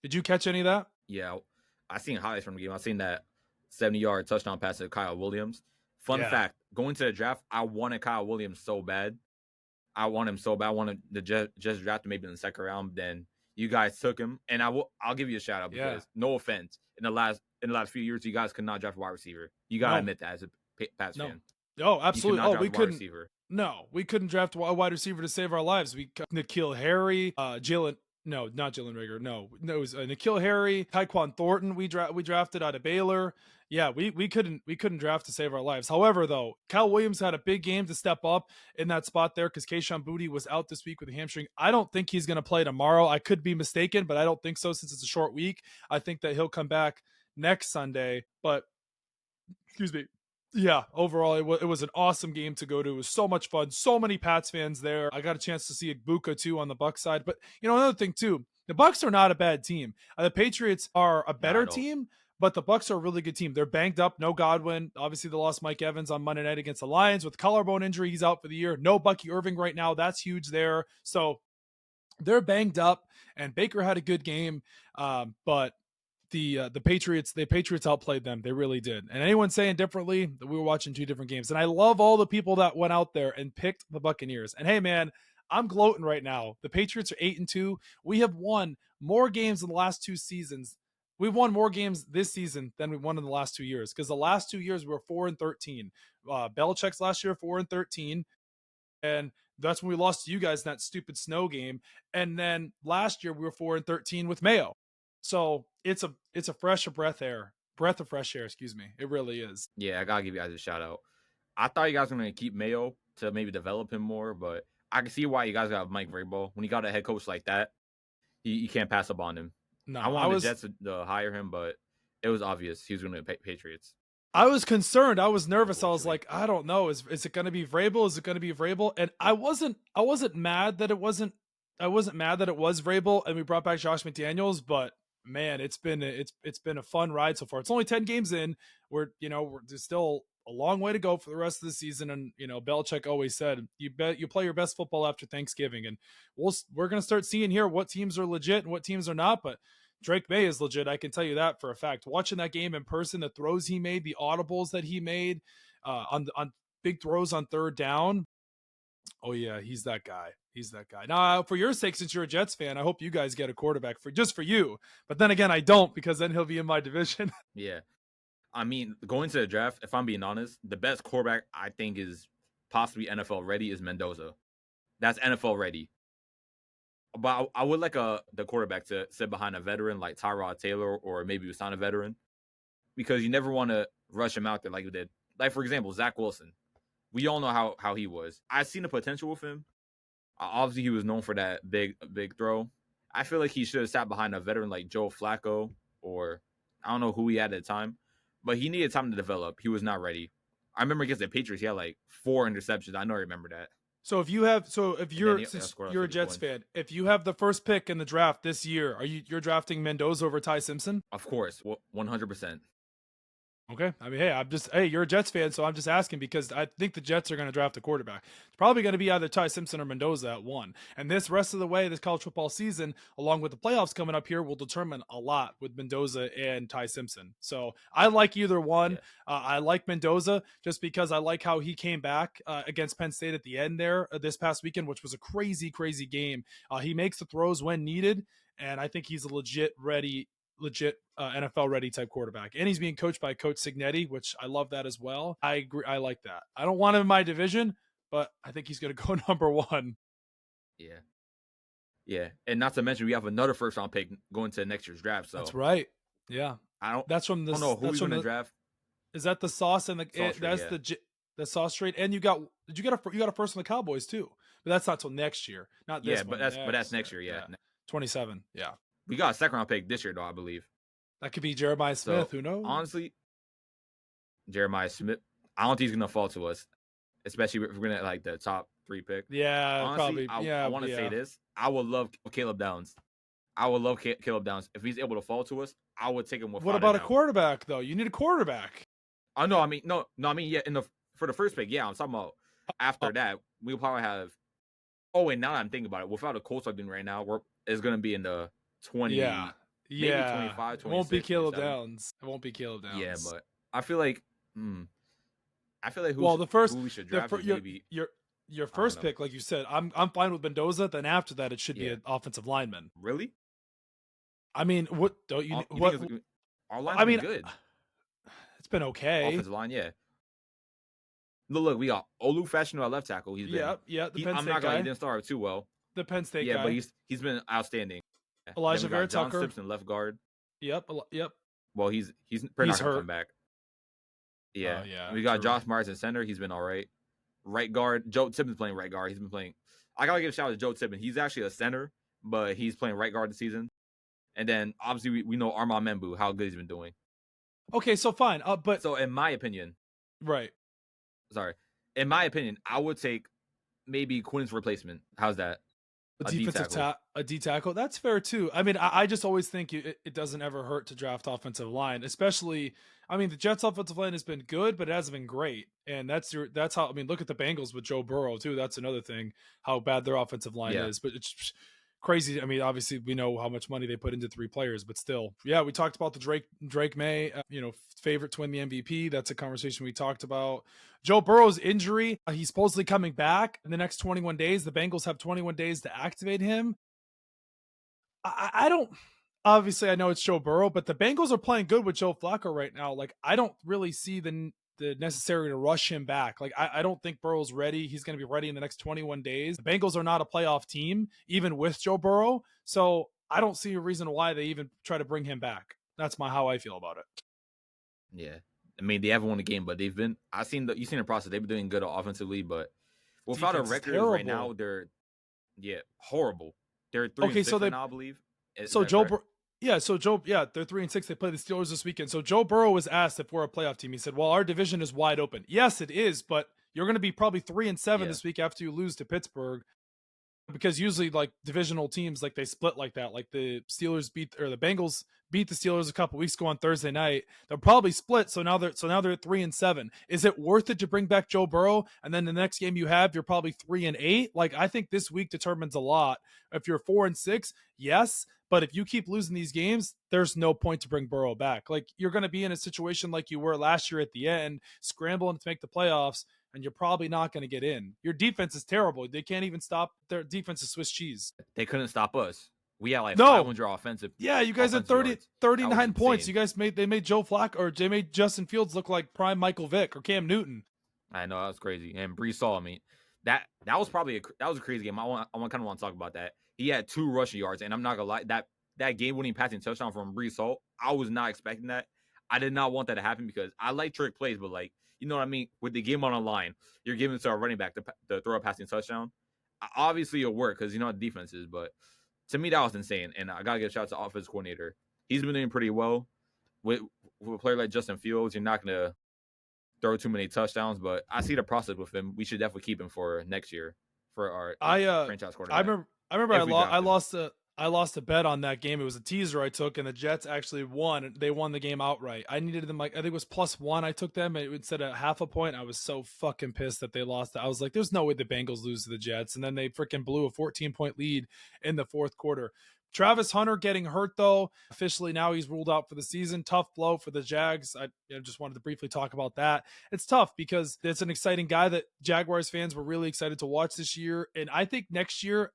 Did you catch any of that? Yeah, I seen highlights from the game. I seen that 70-yard touchdown pass to Kyle Williams. Fun fact, going to the draft, I wanted Kyle Williams so bad. I want him so bad. I wanted to just draft him maybe in the 2nd round. Then you guys took him, and I'll give you a shout out because no offense, in the last few years, you guys could not draft a wide receiver. You gotta admit that as a Pats fan. Oh, absolutely. Oh, we couldn't. Receiver. No, we couldn't draft a wide receiver to save our lives. We got N'Keal Harry, not Jalen Reagor. No, it was N'Keal Harry, Tyquan Thornton. We drafted out of Baylor. Yeah, we couldn't draft to save our lives. However, though, Kyle Williams had a big game to step up in that spot there because Kayshon Boutte was out this week with a hamstring. I don't think he's going to play tomorrow. I could be mistaken, but I don't think so since it's a short week. I think that he'll come back next Sunday. But excuse me. Yeah, overall, it was an awesome game to go to. It was so much fun. So many Pats fans there. I got a chance to see Buka too on the Bucs side. But another thing too, the Bucs are not a bad team. The Patriots are a better team, but the Bucs are a really good team. They're banged up. No Godwin. Obviously, they lost Mike Evans on Monday night against the Lions with collarbone injury. He's out for the year. No Bucky Irving right now. That's huge there. So they're banged up. And Baker had a good game, but the Patriots outplayed them. They really did. And anyone saying differently, that we were watching 2 different games. And I love all the people that went out there and picked the Buccaneers. And hey, man, I'm gloating right now. The Patriots are 8-2. We have won more games in the last 2 seasons. We've won more games this season than we won in the last 2 years, because the last 2 years we were 4-13. Belichick's last year 4-13, and that's when we lost to you guys in that stupid snow game. And then last year we were 4-13 with Mayo. So it's a breath of fresh air. Excuse me. It really is. Yeah, I gotta give you guys a shout out. I thought you guys were gonna keep Mayo to maybe develop him more, but I can see why you guys got Mike Vrabel. When you got a head coach like that, you can't pass up on him. No, I wanted the Jets to hire him, but it was obvious he was going to be Patriots. I was concerned. I was nervous. I was like, I don't know. Is it going to be Vrabel? Is it going to be Vrabel? And I wasn't mad that it wasn't. I wasn't mad that it was Vrabel and we brought back Josh McDaniels. But man, it's been a fun ride so far. It's only 10 games in. There's still a long way to go for the rest of the season. And Belichick always said, you play your best football after Thanksgiving. And we're going to start seeing here what teams are legit and what teams are not. But Drake Maye is legit. I can tell you that for a fact. Watching that game in person, the throws he made, the audibles that he made on big throws on third down. Oh yeah, he's that guy. He's that guy. Now, for your sake, since you're a Jets fan, I hope you guys get a quarterback for you. But then again, I don't, because then he'll be in my division. Yeah. I mean, going to the draft, if I'm being honest, the best quarterback I think is possibly NFL ready is Mendoza. That's NFL ready. But I would like the quarterback to sit behind a veteran like Tyrod Taylor, or maybe he was not a veteran, because you never want to rush him out there like we did. Like, for example, Zach Wilson. We all know how he was. I've seen the potential with him. Obviously, he was known for that big throw. I feel like he should have sat behind a veteran like Joe Flacco, or I don't know who he had at the time, but he needed time to develop. He was not ready. I remember against the Patriots, he had like 4 interceptions. I remember that. So if you're a Jets fan, if you have the first pick in the draft this year, you're drafting Mendoza over Ty Simpson? Of course, 100%. Okay. I mean, you're a Jets fan, so I'm just asking because I think the Jets are going to draft a quarterback. It's probably going to be either Ty Simpson or Mendoza at 1. And this rest of the way, this college football season, along with the playoffs coming up here, will determine a lot with Mendoza and Ty Simpson. So I like either one. Yeah. I like Mendoza just because I like how he came back against Penn State at the end there this past weekend, which was a crazy, crazy game. He makes the throws when needed, and I think he's a legit NFL ready type quarterback. And he's being coached by Coach Cignetti, which I love that as well. I agree. I like that. I don't want him in my division, but I think he's going to go number 1. Yeah. Yeah. And not to mention, we have another first round pick going to next year's draft. So that's right. Yeah. I don't know who he's going to draft. Is that the sauce and the sauce trade? And you got a first on the Cowboys too, but that's not till next year. Not this one. But that's next year. Yeah. 27. Yeah. We got a second round pick this year, though, I believe. That could be Jeremiah Smith. Who knows? Honestly, Jeremiah Smith, I don't think he's going to fall to us, especially if we're going to like the top 3 pick. Yeah, honestly, probably. I want to say this. I would love Caleb Downs. Caleb Downs. If he's able to fall to us, I would take him with. What about a quarterback, though? You need a quarterback. Oh, no. I mean, yeah, for the first pick, yeah, I'm talking about after that, we'll probably have. Oh, wait, now that I'm thinking about it, without the Colts are doing right now, it's going to be in the 20, maybe 25, 26. It won't be Caleb Downs. Yeah, but I feel like who we should draft maybe your first pick, like you said, I'm fine with Mendoza. Then after that, it should be an offensive lineman. Really? I mean, what don't you? Our line's been good. It's been okay. Offensive line, yeah. Look, we got Olu Fashanu at left tackle. He's been, the Penn State I'm not gonna he didn't start too well. The Penn State guy. Yeah, but he's been outstanding. Elijah Vera John Tucker, Simpson, left guard. Yep. Well, he's pretty not gonna hurt. Come back. Yeah. We got Josh Myers in center. He's been all right. Right guard, Joe Tippin's playing right guard. He's been playing. I gotta give a shout out to Joe Tippin. He's actually a center, but he's playing right guard this season. And then obviously we know Armand Membu, how good he's been doing. Okay, so fine. But so in my opinion, right. Sorry. In my opinion, I would take maybe Quinn's replacement. How's that? A D tackle. That's fair too. I mean, I just always think it doesn't ever hurt to draft offensive line, especially. I mean, the Jets' offensive line has been good, but it hasn't been great, and that's how. I mean, look at the Bengals with Joe Burrow too. That's another thing, how bad their offensive line is. But it's crazy. I mean, obviously we know how much money they put into 3 players, but still, yeah. We talked about the Drake Maye, favorite to win the MVP. That's a conversation we talked about. Joe Burrow's injury, he's supposedly coming back in the next 21 days. The Bengals have 21 days to activate him. I don't, obviously I know it's Joe Burrow, but the Bengals are playing good with Joe Flacco right now. Like, I don't really see the necessary to rush him back. Like, I don't think Burrow's ready. He's going to be ready in the next 21 days. The Bengals are not a playoff team, even with Joe Burrow. So I don't see a reason why they even try to bring him back. That's how I feel about it. Yeah. I mean, they haven't won a game, but they've been, you've seen the process. They've been doing good offensively, but without a record right now, they're, horrible. They're 3-6 right now, I believe. So Joe, they're 3-6. They play the Steelers this weekend. So Joe Burrow was asked if we're a playoff team. He said, well, our division is wide open. Yes, it is, but you're going to be probably 3-7 this week after you lose to Pittsburgh. Because usually, like, divisional teams, like, they split like that. Like, the Bengals beat the Steelers a couple weeks ago on Thursday night. They'll probably split. So now they're at 3-7. Is it worth it to bring back Joe Burrow? And then the next game you have, you're probably 3-8. Like, I think this week determines a lot. If you're 4-6, yes. But if you keep losing these games, there's no point to bring Burrow back. Like, you're going to be in a situation like you were last year at the end, scrambling to make the playoffs, and you're probably not going to get in. Your defense is terrible. They can't even stop. Their defense is Swiss cheese. They couldn't stop us. We had 500 offensive. Yeah, you guys had 39 points. They made Joe Flacco, or they made Justin Fields look like prime Michael Vick or Cam Newton. I know, that was crazy. And Brees Hall, I mean, that was probably a crazy game. I want to talk about that. He had 2 rushing yards, and I'm not gonna lie, that game-winning passing touchdown from Brees Hall, I was not expecting that. I did not want that to happen because I like trick plays, but, like, you know what I mean? With the game on the line, you're giving it to a running back to throw a passing touchdown. Obviously, it'll work because you know how the defense is, but to me, that was insane. And I got to give a shout out to the offense coordinator. He's been doing pretty well. With a player like Justin Fields, you're not going to throw too many touchdowns, but I see the process with him. We should definitely keep him for next year for our franchise quarterback. I remember I lost a bet on that game. It was a teaser I took, and the Jets actually won. They won the game outright. I needed them, like, I think it was +1. I took them instead of half a point. I was so fucking pissed that they lost. I was like, there's no way the Bengals lose to the Jets. And then they freaking blew a 14-point lead in the fourth quarter. Travis Hunter getting hurt, though. Officially now he's ruled out for the season. Tough blow for the Jags. I just wanted to briefly talk about that. It's tough because it's an exciting guy that Jaguars fans were really excited to watch this year. And I think next year,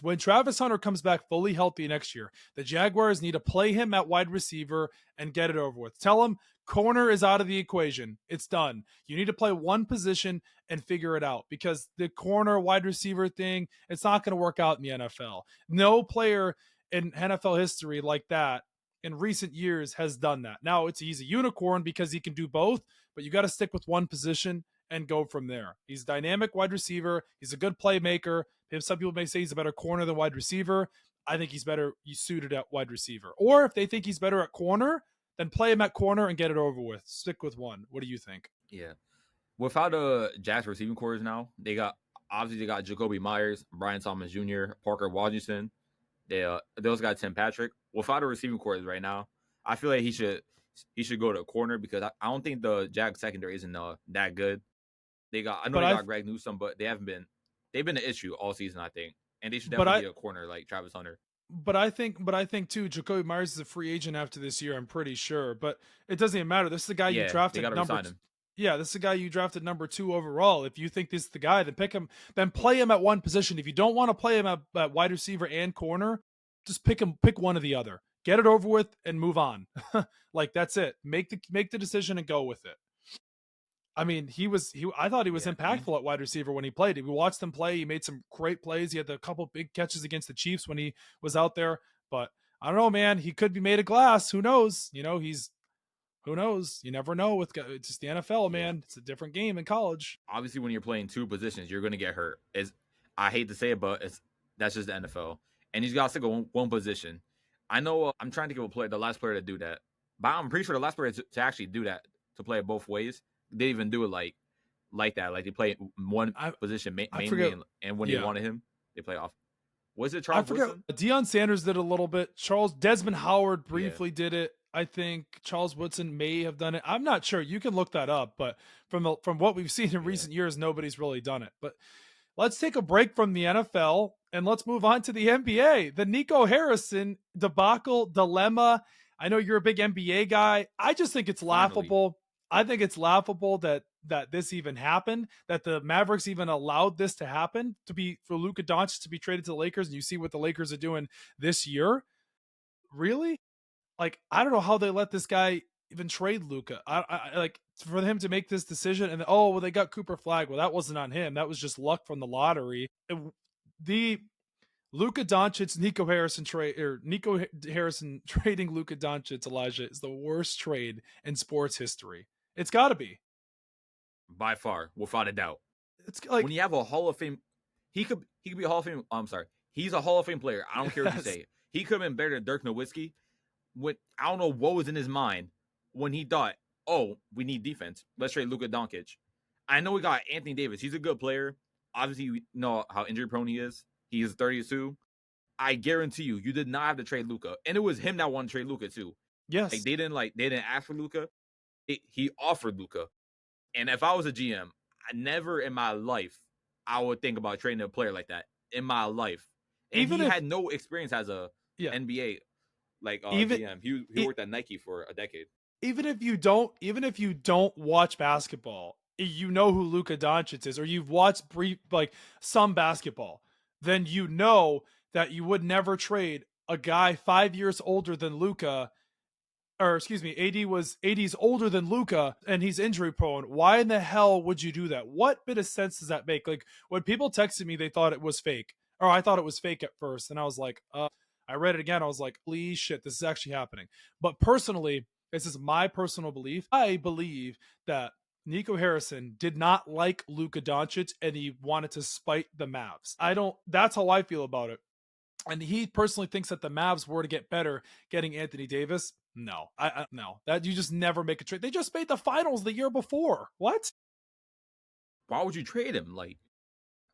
when Travis Hunter comes back fully healthy next year, the Jaguars need to play him at wide receiver and get it over with. Tell him corner is out of the equation. It's done. You need to play one position and figure it out, because the corner wide receiver thing, it's not going to work out in the NFL. No player in NFL history like that in recent years has done that. Now, he's a unicorn because he can do both, but you got to stick with one position and go from there. He's a dynamic wide receiver. He's a good playmaker. Some people may say he's a better corner than wide receiver. I think he's suited at wide receiver. Or if they think he's better at corner, then play him at corner and get it over with. Stick with one. What do you think? Yeah. Without the Jags receiving corps now, they got Jacoby Myers, Brian Thomas Jr., Parker Washington. Those got Tim Patrick. Without a receiving corps right now, I feel like he should go to a corner, because I don't think the Jags secondary isn't that good. They got Greg Newsome, but they've been an issue all season, I think. And they should definitely be a corner like Travis Hunter. But I think too, Jacoby Myers is a free agent after this year, I'm pretty sure. But it doesn't even matter. This is the guy you drafted this is the guy you drafted number 2 overall. If you think this is the guy, then pick him, then play him at one position. If you don't want to play him at wide receiver and corner, just pick one or the other. Get it over with and move on. Like, that's it. Make the decision and go with it. I mean, I thought he was impactful at wide receiver when he played. We watched him play. He made some great plays. He had a couple big catches against the Chiefs when he was out there. But I don't know, man. He could be made of glass. Who knows? Who knows? You never know. It's just the NFL, man. It's a different game in college. Obviously, when you're playing 2 positions, you're going to get hurt. I hate to say it, but that's just the NFL. And he's got to stick with one position. I know I'm trying to give the last player to do that. But I'm pretty sure the last player to actually do that, to play it both ways, they didn't even do it like that. Like, they play one position mainly, and when they wanted him, they play off. Was it Charles Woodson? Deion Sanders did a little bit. Desmond Howard briefly did it. I think Charles Woodson may have done it. I'm not sure. You can look that up, but from what we've seen in recent years, nobody's really done it. But let's take a break from the NFL and let's move on to the NBA. The Nico Harrison debacle, dilemma. I know you're a big NBA guy. I just think it's laughable. I think it's laughable that this even happened, that the Mavericks even allowed this to happen, for Luka Doncic to be traded to the Lakers, and you see what the Lakers are doing this year. Really? Like, I don't know how they let this guy even trade Luka. I like, for him to make this decision, and they got Cooper Flag. Well, that wasn't on him. That was just luck from the lottery. The Luka Doncic, Nico Harrison trading Luka Doncic, Elijah, is the worst trade in sports history. It's got to be, by far, without a doubt. It's like, when you have a Hall of Fame, he could be a Hall of Fame. I'm sorry, he's a Hall of Fame player. I don't care what you say. He could have been better than Dirk Nowitzki. I don't know what was in his mind when he thought, oh, we need defense. Let's trade Luka Doncic. I know we got Anthony Davis. He's a good player. Obviously, we know how injury prone he is. He is 32. I guarantee you did not have to trade Luka, and it was him that wanted to trade Luka too. Yes, they didn't ask for Luka. He offered Luka, and if I was a GM, I never in my life I would think about trading a player like that in my life. And even he had no experience as a NBA GM. He worked at Nike for a decade. Even if you don't watch basketball, you know who Luka Doncic is, or you've watched some basketball, then you know that you would never trade a guy 5 years older than Luka, or excuse me, AD's older than Luka, and he's injury prone. Why in the hell would you do that? What bit of sense does that make? Like, when people texted me, they thought it was fake, or I thought it was fake at first, and I was like, I read it again. I was like, please shit, this is actually happening. But personally, this is my personal belief. I believe that Nico Harrison did not like Luka Doncic, and he wanted to spite the Mavs. That's how I feel about it. And he personally thinks that the Mavs were to get better getting Anthony Davis. No, no, that you just never make a trade. They just made the finals the year before. What? Why would you trade him? Like,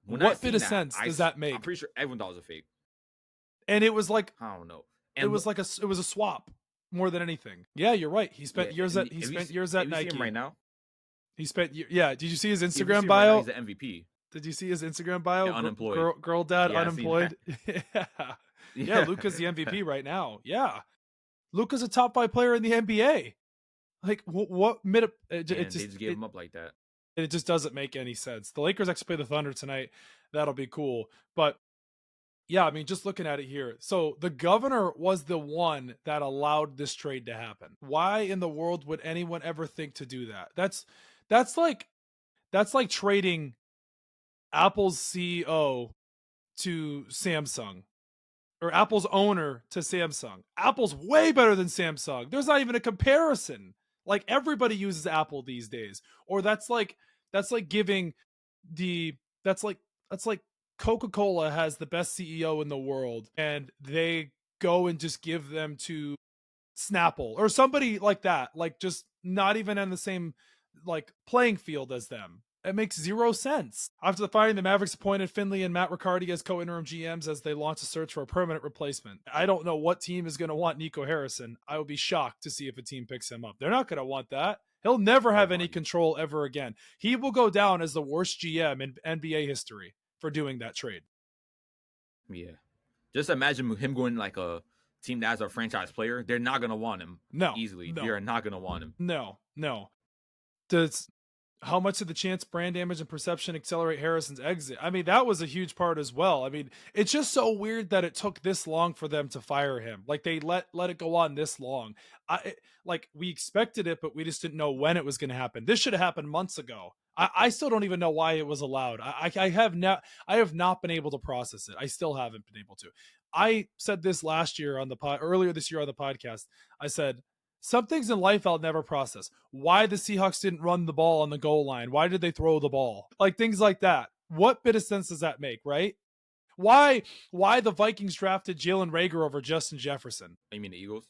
what bit of sense does that make? I'm pretty sure everyone thought it was a fake. And it was like, I don't know. And it was a swap more than anything. Yeah, you're right. He spent years at Nike. See him right now. He spent Did you see his Instagram bio? Right, he's the MVP. Did you see his Instagram bio? Yeah, unemployed. Girl dad, unemployed. Yeah, Luka's the MVP right now. Yeah, Luka's a top 5 player in the NBA. Like, what minute? They just gave him up like that. It just doesn't make any sense. The Lakers actually play the Thunder tonight. That'll be cool. But yeah, I mean, just looking at it here. So the governor was the one that allowed this trade to happen. Why in the world would anyone ever think to do that? That's like trading Apple's CEO to Samsung, or Apple's owner to Samsung. Apple's way better than Samsung. There's not even a comparison. Like, everybody uses Apple these days. Or that's like Coca-Cola has the best CEO in the world, and they go and just give them to Snapple or somebody like that. Like, just not even on the same playing field as them. It makes zero sense. After the firing, the Mavericks appointed Finley and Matt Riccardi as co-interim GMs as they launch a search for a permanent replacement. I don't know what team is going to want Nico Harrison. I would be shocked to see if a team picks him up. They're not going to want that. He'll never have any control ever again. He will go down as the worst GM in NBA history for doing that trade. Yeah. Just imagine him going like a team that has a franchise player. They're not going to want him. No. Easily. No. You're not going to want him. No. How much did the chance brand damage and perception accelerate Harrison's exit? I mean, that was a huge part as well. I mean, it's just so weird that it took this long for them to fire him. Like, they let it go on this long. We expected it, but we just didn't know when it was going to happen. This should have happened months ago. I still don't even know why it was allowed. I have not been able to process it. I still haven't been able to. I said this earlier this year on the podcast. I said, some things in life I'll never process. Why the Seahawks didn't run the ball on the goal line? Why did they throw the ball? Like, things like that. What bit of sense does that make, right? Why the Vikings drafted Jalen Reagor over Justin Jefferson? You mean the Eagles?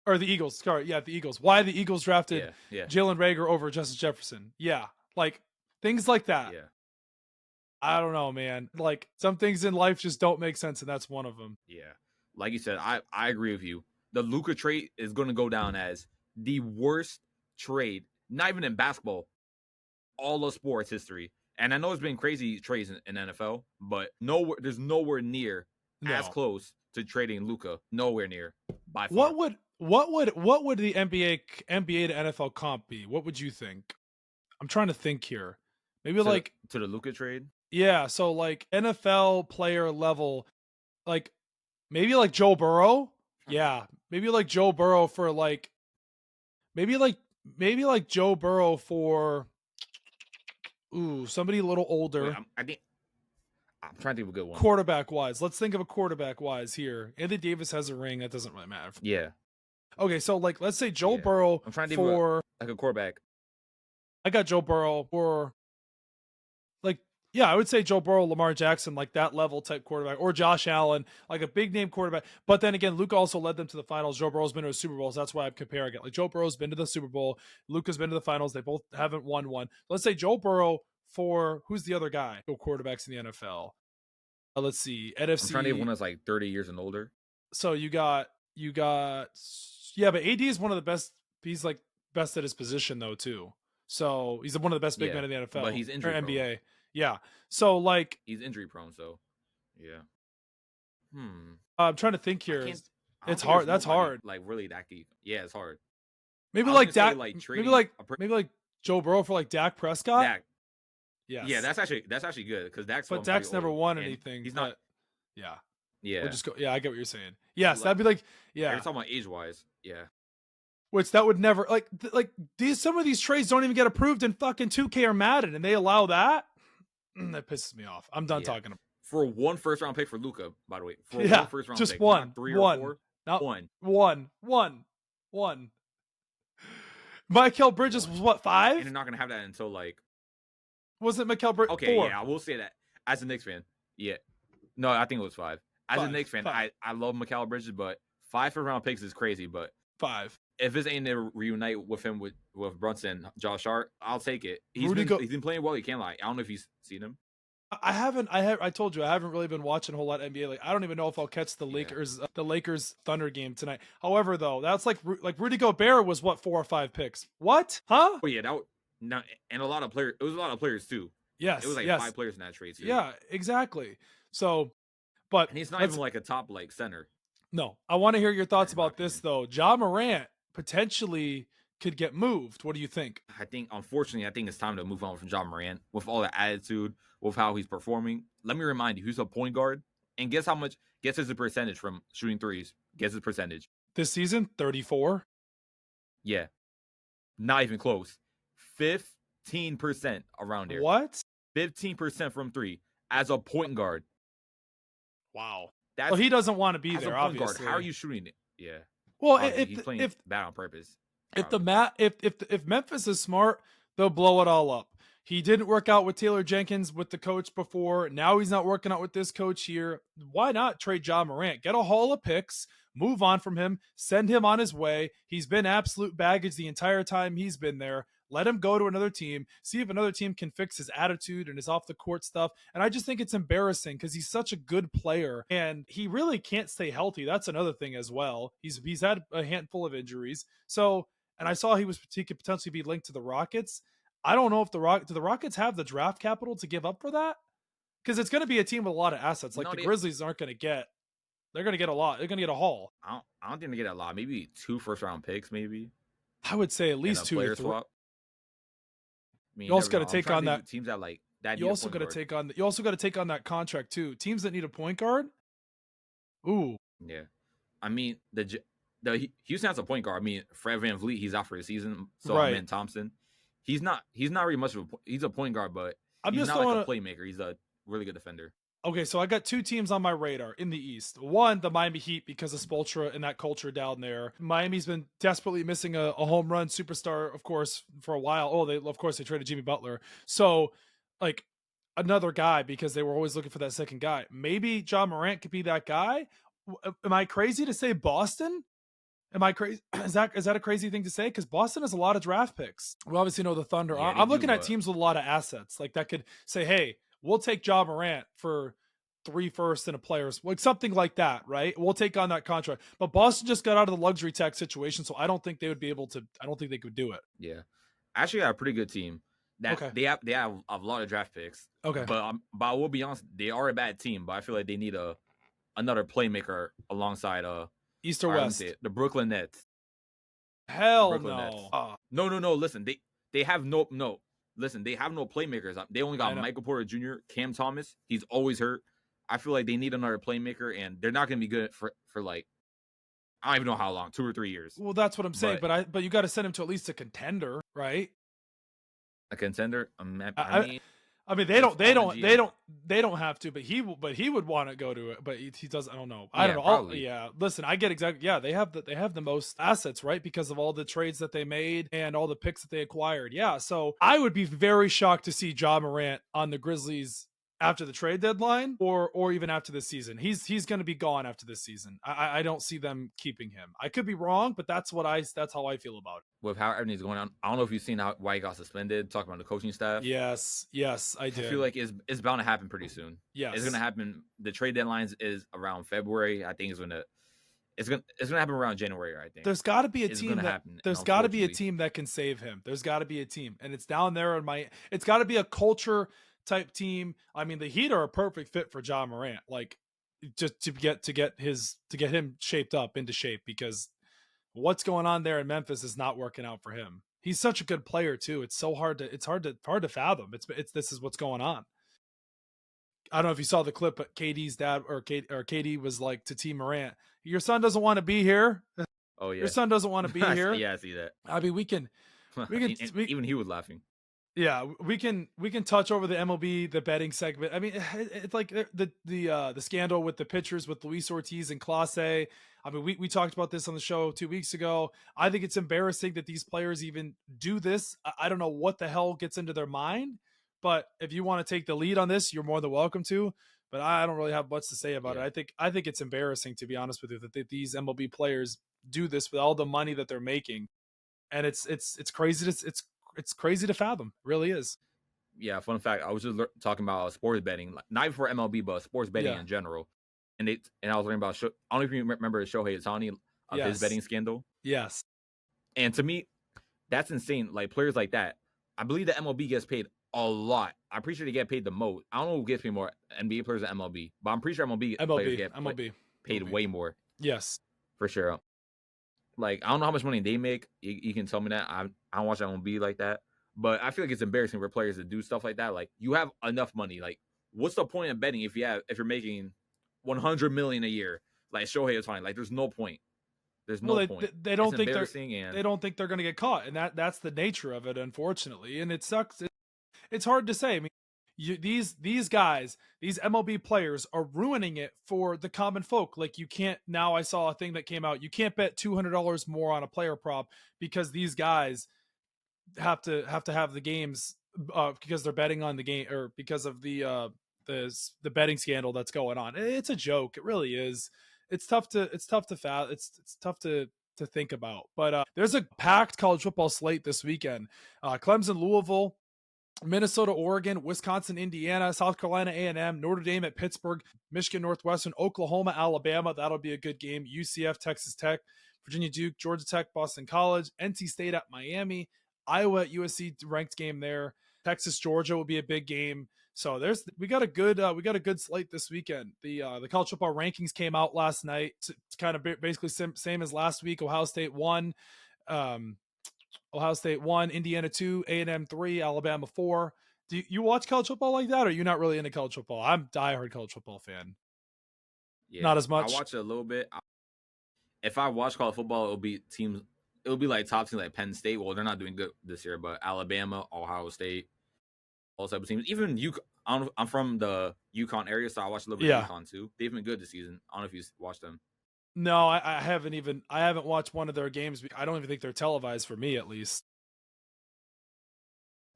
Or the Eagles. Sorry, yeah, the Eagles. Why the Eagles drafted Jalen Reagor over Justin Jefferson? Yeah, like, things like that. Yeah. I don't know, man. Like, some things in life just don't make sense, and that's one of them. Yeah. Like you said, I agree with you. The Luka trade is going to go down as the worst trade, not even in basketball, all of sports history. And I know it's been crazy trades in NFL, but there's nowhere near as close to trading Luka. Nowhere near. By far. what would the NBA to NFL comp be? What would you think? I'm trying to think here. Maybe like to the Luka trade. Yeah, so like NFL player level, like maybe like Joe Burrow. Yeah, maybe like Joe Burrow for like maybe like Joe Burrow for somebody a little older. Wait, I'm trying to think of a good one. Quarterback wise, let's think of a quarterback wise here. Anthony Davis has a ring. That doesn't really matter. Yeah. Okay, so like let's say Joe Burrow I'm trying to for like a quarterback. I got Joe Burrow for like yeah, I would say Joe Burrow, Lamar Jackson, like that level type quarterback, or Josh Allen, like a big name quarterback. But then again, Luka also led them to the finals. Joe Burrow's been to a Super Bowl, so that's why I'm comparing it. Like Joe Burrow's been to the Super Bowl, Luka's been to the finals. They both haven't won one. Let's say Joe Burrow for who's the other guy? Go quarterbacks in the NFL. Let's see, NFC. I'm trying to get one that's like 30 years and older. So you got yeah, but AD is one of the best. He's like best at his position though too. So he's one of the best big men in the NFL. But he's injury prone. NBA. Yeah. So like he's injury prone. So yeah. I'm trying to think here. It's hard. That's hard. Like really that deep. Yeah, it's hard. Maybe like Dak. Maybe like Joe Burrow for like Dak Prescott. Dak. Yes. Yeah, that's actually good because Dak's never won anything. He's not. Yeah. Yeah. We'll just go. Yeah, I get what you're saying. Yes, that'd be like. Yeah. You're talking about age wise. Yeah. Which that would never like some of these trades don't even get approved in fucking 2K or Madden, and they allow that. That pisses me off. I'm done talking about. For one first round pick for Luka, by the way. For one first round pick. Just one. Not 3 or 4. Not one. Michael Bridges was what, 5? And you're not gonna have that until like. Was it Michael Bridges? Okay, 4. yeah, I will say that as a Knicks fan. Yeah, no, I think it was 5. As a Knicks fan, 5. I love Michael Bridges, but 5 first round picks is crazy. But 5. If this ain't to reunite with him with Brunson, Josh Hart, I'll take it. He's been playing well. You can't lie. I don't know if you've seen him. I told you I haven't really been watching a whole lot of NBA. Like I don't even know if I'll catch the Lakers Thunder game tonight. However, though, that's like Rudy Gobert was what 4 or 5 picks. What? Huh? Oh yeah, and a lot of players. It was a lot of players too. Yes, it was like 5 players in that trade too. Yeah, exactly. So, but and he's not even like a top like center. No, I want to hear your thoughts about this though. Ja Morant potentially could get moved. What do you think? Unfortunately, I think it's time to move on from Ja Morant with all the attitude, with how he's performing. Let me remind you, he's a point guard, and guess his percentage from shooting threes. Guess his percentage this season, 34. Yeah, not even close. 15% around there. What? 15% from 3 as a point guard. Wow. Well, he doesn't want to be there. Obviously, guard, how are you shooting it? Yeah. Well, he's playing bad on purpose. If Memphis is smart, they'll blow it all up. He didn't work out with Taylor Jenkins with the coach before. Now he's not working out with this coach here. Why not trade Ja Morant? Get a haul of picks, move on from him, send him on his way. He's been absolute baggage the entire time he's been there. Let him go to another team, see if another team can fix his attitude and his off the court stuff. And I just think it's embarrassing because he's such a good player and he really can't stay healthy. That's another thing as well. He's had a handful of injuries. So, and I saw he could potentially be linked to the Rockets. I don't know if do the Rockets have the draft capital to give up for that? Because it's going to be a team with a lot of assets. Like the Grizzlies aren't going to get. They're going to get a lot. They're going to get a haul. I don't think they get a lot. Maybe 2 first round picks. Maybe. I would say at least 2 or 3. Swap. You also got to take on that teams that like that. You also got to take on. You also got to take on that contract too. Teams that need a point guard. Ooh. Yeah, I mean the Houston has a point guard. I mean Fred VanVleet, he's out for the season. So right. Man Thompson, he's not really much of he's a point guard, but he's not like a playmaker. He's a really good defender. Okay, so I got 2 teams on my radar in the East. One, the Miami Heat, because of Spoelstra and that culture down there. Miami's been desperately missing a home run superstar, of course, for a while. Oh, they traded Jimmy Butler. So, like, another guy, because they were always looking for that second guy. Maybe Ja Morant could be that guy. Am I crazy to say Boston? Am I crazy? Is that a crazy thing to say? Because Boston has a lot of draft picks. We obviously know the Thunder. Yeah, I'm looking at teams with a lot of assets. Like, that could say, hey, we'll take Ja Morant for 3 firsts and a player's, like something like that, right? We'll take on that contract. But Boston just got out of the luxury tax situation, so I don't think they would be able to. I don't think they could do it. Yeah, actually, got a pretty good team. They have a lot of draft picks. Okay, but I will be honest, they are a bad team. But I feel like they need another playmaker alongside East or All right, let me West? say it. The Brooklyn Nets. Hell Brooklyn no. Nets. No. Listen, they have no. Listen, they have no playmakers. They only got Michael Porter Jr., Cam Thomas. He's always hurt. I feel like they need another playmaker, and they're not going to be good for like I don't even know how long, 2 or 3 years. Well, that's what I'm saying. But you got to send him to at least a contender, right? A contender. I mean, they don't have to, but he would want to go to it, but he doesn't. I don't know. I don't know. Probably. Listen, I get exactly. Yeah, they have the most assets, right? Because of all the trades that they made and all the picks that they acquired. Yeah, so I would be very shocked to see Ja Morant on the Grizzlies after the trade deadline or even after this season. He's going to be gone after this season. I don't see them keeping him. I could be wrong, but that's how I feel about it. With how everything's going on, I don't know if you've seen why he got suspended. Talking about the coaching staff. Yes, I did. I feel like it's bound to happen pretty soon. Yes, it's going to happen. The trade deadlines is around February. I think it's gonna happen around January. I think there's got to be a team that can save him. There's got to be a team, and it's down there in my. It's got to be a culture type team. I mean, the Heat are a perfect fit for Ja Morant. Like, just to get him shaped up into shape, because what's going on there in Memphis is not working out for him. He's such a good player too. It's hard to fathom. This is what's going on. I don't know if you saw the clip, but KD's dad or KD was like to T Morant, "Your son doesn't want to be here." Oh yeah, your son doesn't want to be here. Yeah, I see that. I mean, we can even he was laughing. Yeah, we can touch over the MLB, the betting segment. I mean, it's like the scandal with the pitchers with Luis Ortiz and Clase. I mean, we talked about this on the show 2 weeks ago. I think it's embarrassing that these players even do this. I don't know what the hell gets into their mind, but if you want to take the lead on this, you're more than welcome to. But I don't really have much to say about it. I think it's embarrassing, to be honest with you, that these MLB players do this with all the money that they're making, and it's crazy. It's crazy to fathom. It really is. Yeah, fun fact. I was just talking about sports betting, not even for MLB, but sports betting in general. And I was learning about. I don't know if you remember Shohei Ohtani of his betting scandal. Yes. And to me, that's insane. Like players like that, I believe the MLB gets paid a lot. I'm pretty sure they get paid the most. I don't know who gets paid more, NBA players or MLB, but I'm pretty sure players get paid way more. Yes, for sure. Like I don't know how much money they make. You can tell me that. I don't watch MLB like that, but I feel like it's embarrassing for players to do stuff like that. Like you have enough money. Like what's the point of betting if you're making $100 million a year? Like Shohei Ohtani. Like there's no point. There's no point. They don't think they don't think they're going to get caught, and that's the nature of it, unfortunately. And it sucks. It's hard to say. I mean, these guys, these MLB players are ruining it for the common folk. Like you can't, now I saw a thing that came out, you can't bet $200 more on a player prop because these guys have to have the games because they're betting on the game, or because of the betting scandal that's going on. It's a joke. It really is. It's tough to think about. But there's a packed college football slate this weekend. Clemson, Louisville, Minnesota, Oregon, Wisconsin, Indiana, South Carolina A&M, Notre Dame at Pittsburgh, Michigan, Northwestern, Oklahoma, Alabama. That'll be a good game. UCF, Texas Tech, Virginia Duke, Georgia Tech, Boston College, NC State at Miami, Iowa at USC, ranked game there. Texas, Georgia will be a big game. So we got a good slate this weekend. The college football rankings came out last night. It's kind of basically same as last week. Ohio State 1. Ohio State 1, Indiana 2, A&M 3, Alabama 4. Do you watch college football like that, or are you not really into college football? I'm a diehard college football fan. Yeah, not as much. I watch it a little bit. If I watch college football, it'll be like top teams like Penn State. Well, they're not doing good this year, but Alabama, Ohio State, all type of teams. Even UConn. I'm from the UConn area, so I watch a little bit of UConn too. They've been good this season. I don't know if you watched them. No, I haven't watched one of their games. I don't even think they're televised, for me at least.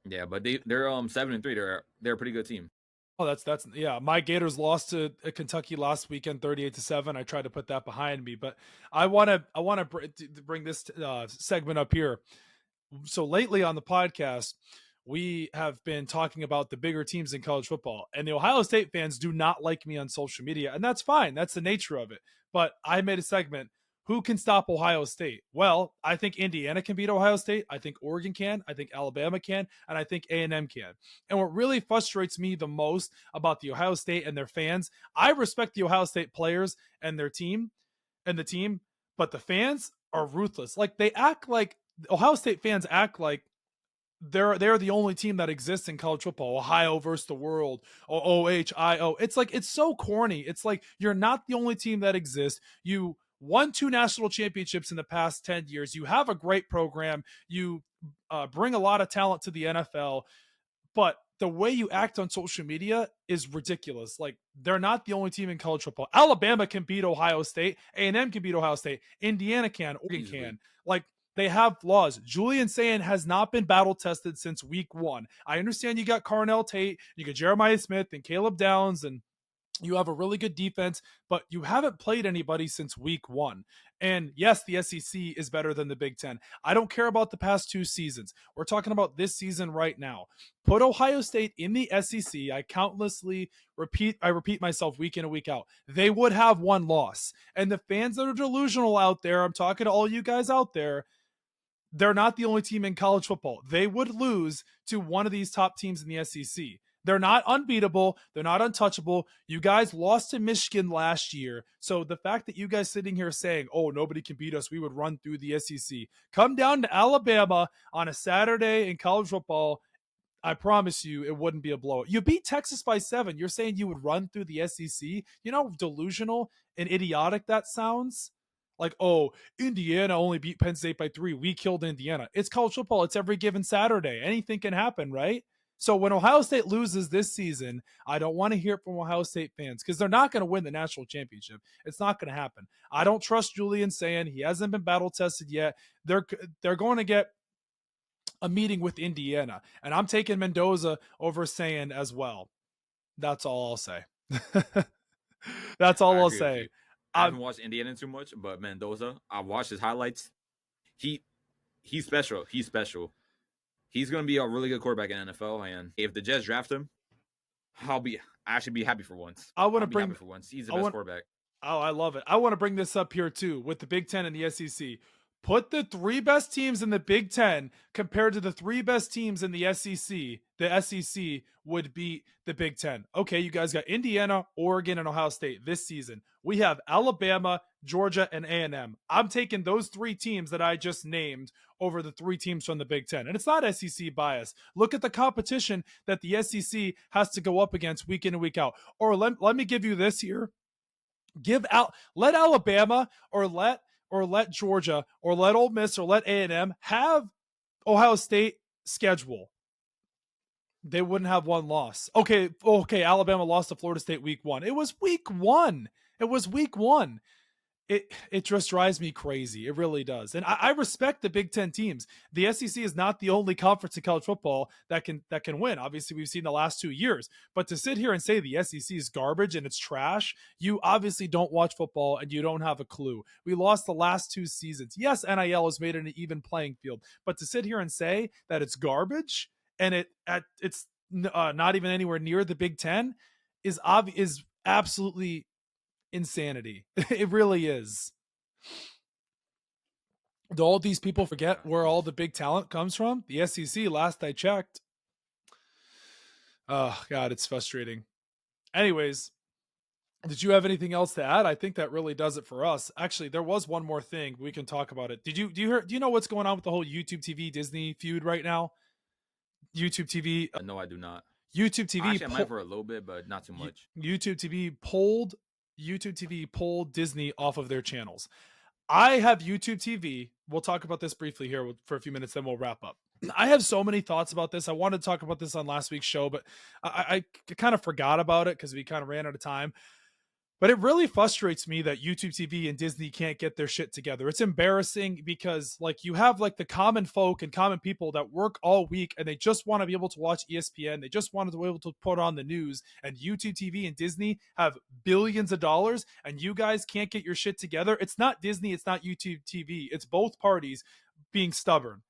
Yeah, but they're 7-3. They're a pretty good team. Oh, that's yeah. My Gators lost to Kentucky last weekend, 38-7. I tried to put that behind me, but I want to bring this segment up here. So lately on the podcast, we have been talking about the bigger teams in college football, and the Ohio State fans do not like me on social media, and that's fine. That's the nature of it. But I made a segment, who can stop Ohio State? Well, I think Indiana can beat Ohio State. I think Oregon can. I think Alabama can. And I think A&M can. And what really frustrates me the most about the Ohio State and their fans, I respect the Ohio State players and their team and the team, but the fans are ruthless. Like they act like Ohio State fans act like they're the only team that exists in college football. Ohio versus the world. OHIO. It's like it's so corny. It's like you're not the only team that exists. You won 2 national championships in the past 10 years. You have a great program. You bring a lot of talent to the NFL, but the way you act on social media is ridiculous. Like they're not the only team in college football. Alabama can beat Ohio State. A&M can beat Ohio State. Indiana can. Oregon can. Like they have flaws. Julian Sayin has not been battle tested since week 1. I understand you got Carnell Tate, you got Jeremiah Smith and Caleb Downs, and you have a really good defense, but you haven't played anybody since week 1. And yes, the SEC is better than the Big Ten. I don't care about the past 2 seasons. We're talking about this season right now. Put Ohio State in the SEC. I repeat myself week in and week out. They would have 1 loss. And the fans that are delusional out there, I'm talking to all you guys out there, they're not the only team in college football. They would lose to one of these top teams in the SEC. They're not unbeatable. They're not untouchable. You guys lost to Michigan last year. So the fact that you guys sitting here saying, oh, nobody can beat us, we would run through the SEC. Come down to Alabama on a Saturday in college football. I promise you it wouldn't be a blowout. You beat Texas by 7. You're saying you would run through the SEC? You know how delusional and idiotic that sounds? Like, oh, Indiana only beat Penn State by 3. We killed Indiana. It's college football. It's every given Saturday. Anything can happen, right? So when Ohio State loses this season, I don't want to hear it from Ohio State fans because they're not going to win the national championship. It's not going to happen. I don't trust Julian Sayin. He hasn't been battle tested yet. They're going to get a meeting with Indiana, and I'm taking Mendoza over Sayin as well. That's all I'll say. That's all I'll say. I haven't watched Indiana too much, but Mendoza, I watched his highlights. He's special. He's special. He's going to be a really good quarterback in the NFL, and if the Jets draft him, I actually be happy for once. I want to bring for once. He's the best quarterback. Oh, I love it. I want to bring this up here too with the Big Ten and the SEC. Put the 3 best teams in the Big Ten compared to the 3 best teams in the SEC. The SEC would beat the Big Ten. Okay, you guys got Indiana, Oregon, and Ohio State this season. We have Alabama, Georgia, and A&M. I'm taking those 3 teams that I just named over the 3 teams from the Big Ten. And it's not SEC bias. Look at the competition that the SEC has to go up against week in and week out. Or let me give you this here. Let Alabama or let Georgia or let Ole Miss or let A&M have Ohio State schedule. They wouldn't have 1 loss. Okay, Alabama lost to Florida State week 1. It was week 1. It just drives me crazy. It really does. And I respect the Big Ten teams. The SEC is not the only conference in college football that can win. Obviously, we've seen the last 2 years. But to sit here and say the SEC is garbage and it's trash, you obviously don't watch football and you don't have a clue. We lost the last 2 seasons. Yes, NIL has made it an even playing field. But to sit here and say that it's garbage and it's not even anywhere near the Big Ten is absolutely insanity. It really is. Do all these people forget where all the big talent comes from? The SEC, last I checked. Oh, God, it's frustrating. Anyways, did you have anything else to add? I think that really does it for us. Actually, there was one more thing. We can talk about it. Do you know what's going on with the whole YouTube TV Disney feud right now? YouTube TV. No, I do not. YouTube TV. Actually, I might for a little bit, but not too much. YouTube TV pulled Disney off of their channels. I have YouTube TV. We'll talk about this briefly here for a few minutes, then we'll wrap up. I have so many thoughts about this. I wanted to talk about this on last week's show, but I kind of forgot about it because we kind of ran out of time. But it really frustrates me that YouTube TV and Disney can't get their shit together. It's embarrassing because you have the common folk and common people that work all week and they just want to be able to watch ESPN. They just want to be able to put on the news, and YouTube TV and Disney have billions of dollars and you guys can't get your shit together. It's not Disney. It's not YouTube TV. It's both parties being stubborn.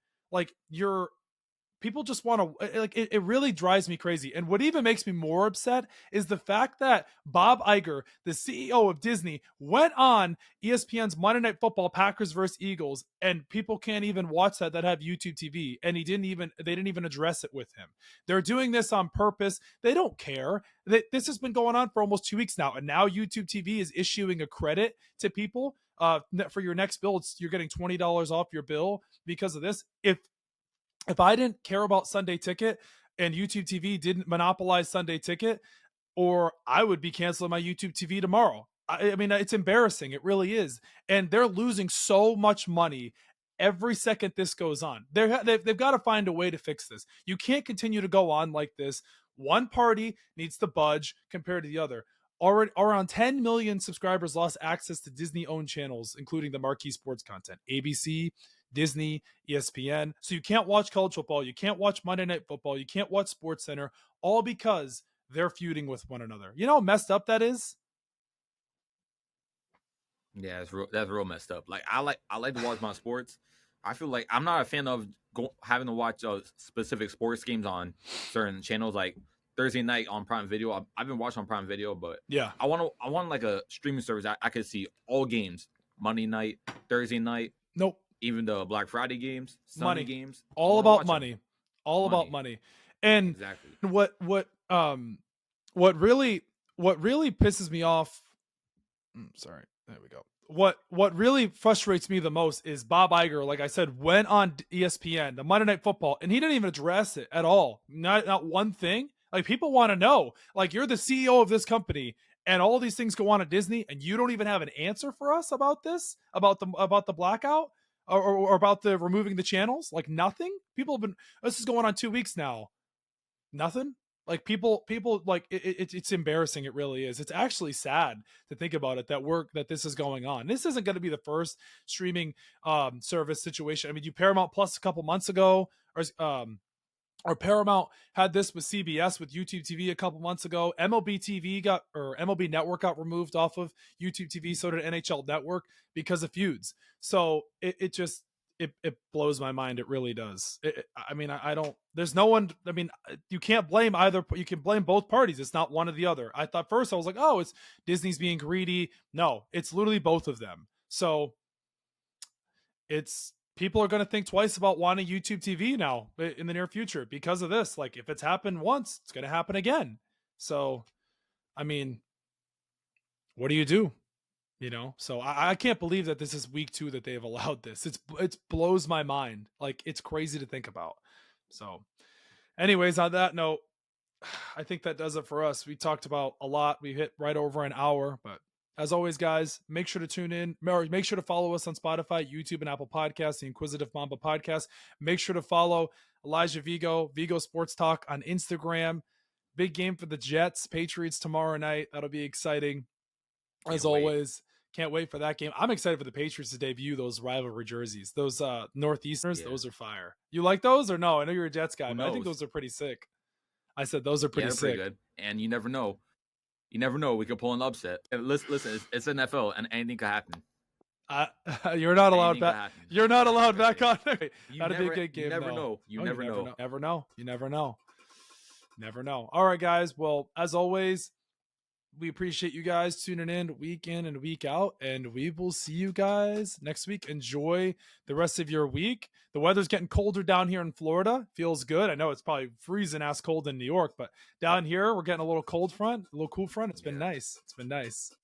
People just want to, it really drives me crazy. And what even makes me more upset is the fact that Bob Iger, the CEO of Disney, went on ESPN's Monday Night Football, Packers versus Eagles, and people can't even watch that have YouTube TV. And they didn't even address it with him. They're doing this on purpose. They don't care. This has been going on for almost 2 weeks now. And now YouTube TV is issuing a credit to people for your next bill, you're getting $20 off your bill because of this. If I didn't care about Sunday Ticket and YouTube TV didn't monopolize Sunday Ticket, or I would be canceling my YouTube TV tomorrow. I mean, it's embarrassing. It really is. And they're losing so much money every second this goes on. They've got to find a way to fix this. You can't continue to go on like this. One party needs to budge compared to the other. Already, around 10 million subscribers lost access to Disney-owned channels, including the marquee sports content, ABC, Disney, ESPN. So you can't watch college football. You can't watch Monday Night Football. You can't watch SportsCenter, all because they're feuding with one another. You know how messed up that is? Yeah, that's real messed up. Like I like to watch my sports. I feel like I'm not a fan of having to watch specific sports games on certain channels. Like Thursday night on Prime Video, I've been watching on Prime Video, but yeah, I want like a streaming service. I could see all games, Monday night, Thursday night. Nope. Even the Black Friday games, Sunday money games. All about money. All about money. And exactly what really pisses me off. Sorry, there we go. What really frustrates me the most is Bob Iger, like I said, went on ESPN, the Monday Night Football, and he didn't even address it at all. Not one thing. Like, people want to know, like, you're the CEO of this company and all these things go on at Disney and you don't even have an answer for us about this, about the blackout or about the removing the channels. Like, nothing. People have been, this is going on 2 weeks now. Nothing. Like, people like it's embarrassing. It really is. It's actually sad to think about it, that this is going on. This isn't going to be the first streaming service situation. I mean, you Paramount Plus a couple months ago, or Paramount had this with CBS with YouTube TV a couple months ago. MLB Network got removed off of YouTube TV. So did NHL Network because of feuds. So it just blows my mind. It really does. I mean, I don't, there's no one, I mean, you can't blame either. You can blame both parties. It's not one or the other. I thought first, I was like, oh, it's Disney's being greedy. No, it's literally both of them. So people are going to think twice about wanting YouTube TV now in the near future because of this. Like, if it's happened once, it's going to happen again. So, I mean, what do you do? You know, so I can't believe that this is week 2 that they've allowed this. It blows my mind. Like, it's crazy to think about. So anyways, on that note, I think that does it for us. We talked about a lot. We hit right over an hour, but as always, guys, make sure to tune in. Make sure to follow us on Spotify, YouTube, and Apple Podcasts, the Inquisitive Mamba podcast. Make sure to follow Elijah Vigo Sports Talk on Instagram. Big game for the Jets, Patriots tomorrow night. That'll be exciting. As always, can't wait for that game. I'm excited for the Patriots to debut those rivalry jerseys. Those Northeasterners, those are fire. You like those or no? I know you're a Jets guy, but I think those are pretty sick. I said those are pretty sick. Pretty good. And you never know. You never know. We could pull an upset. Listen, it's NFL and anything could happen. You're not allowed back. You're not allowed back on. That'd be a good game. You never know. You never know. Never know. You never know. Never know. All right, guys. Well, as always, we appreciate you guys tuning in and week out, and we will see you guys next week. Enjoy the rest of your week. The weather's getting colder down here in Florida. Feels good. I know it's probably freezing ass cold in New York, but down here we're getting a little cool front. It's been nice. It's been nice.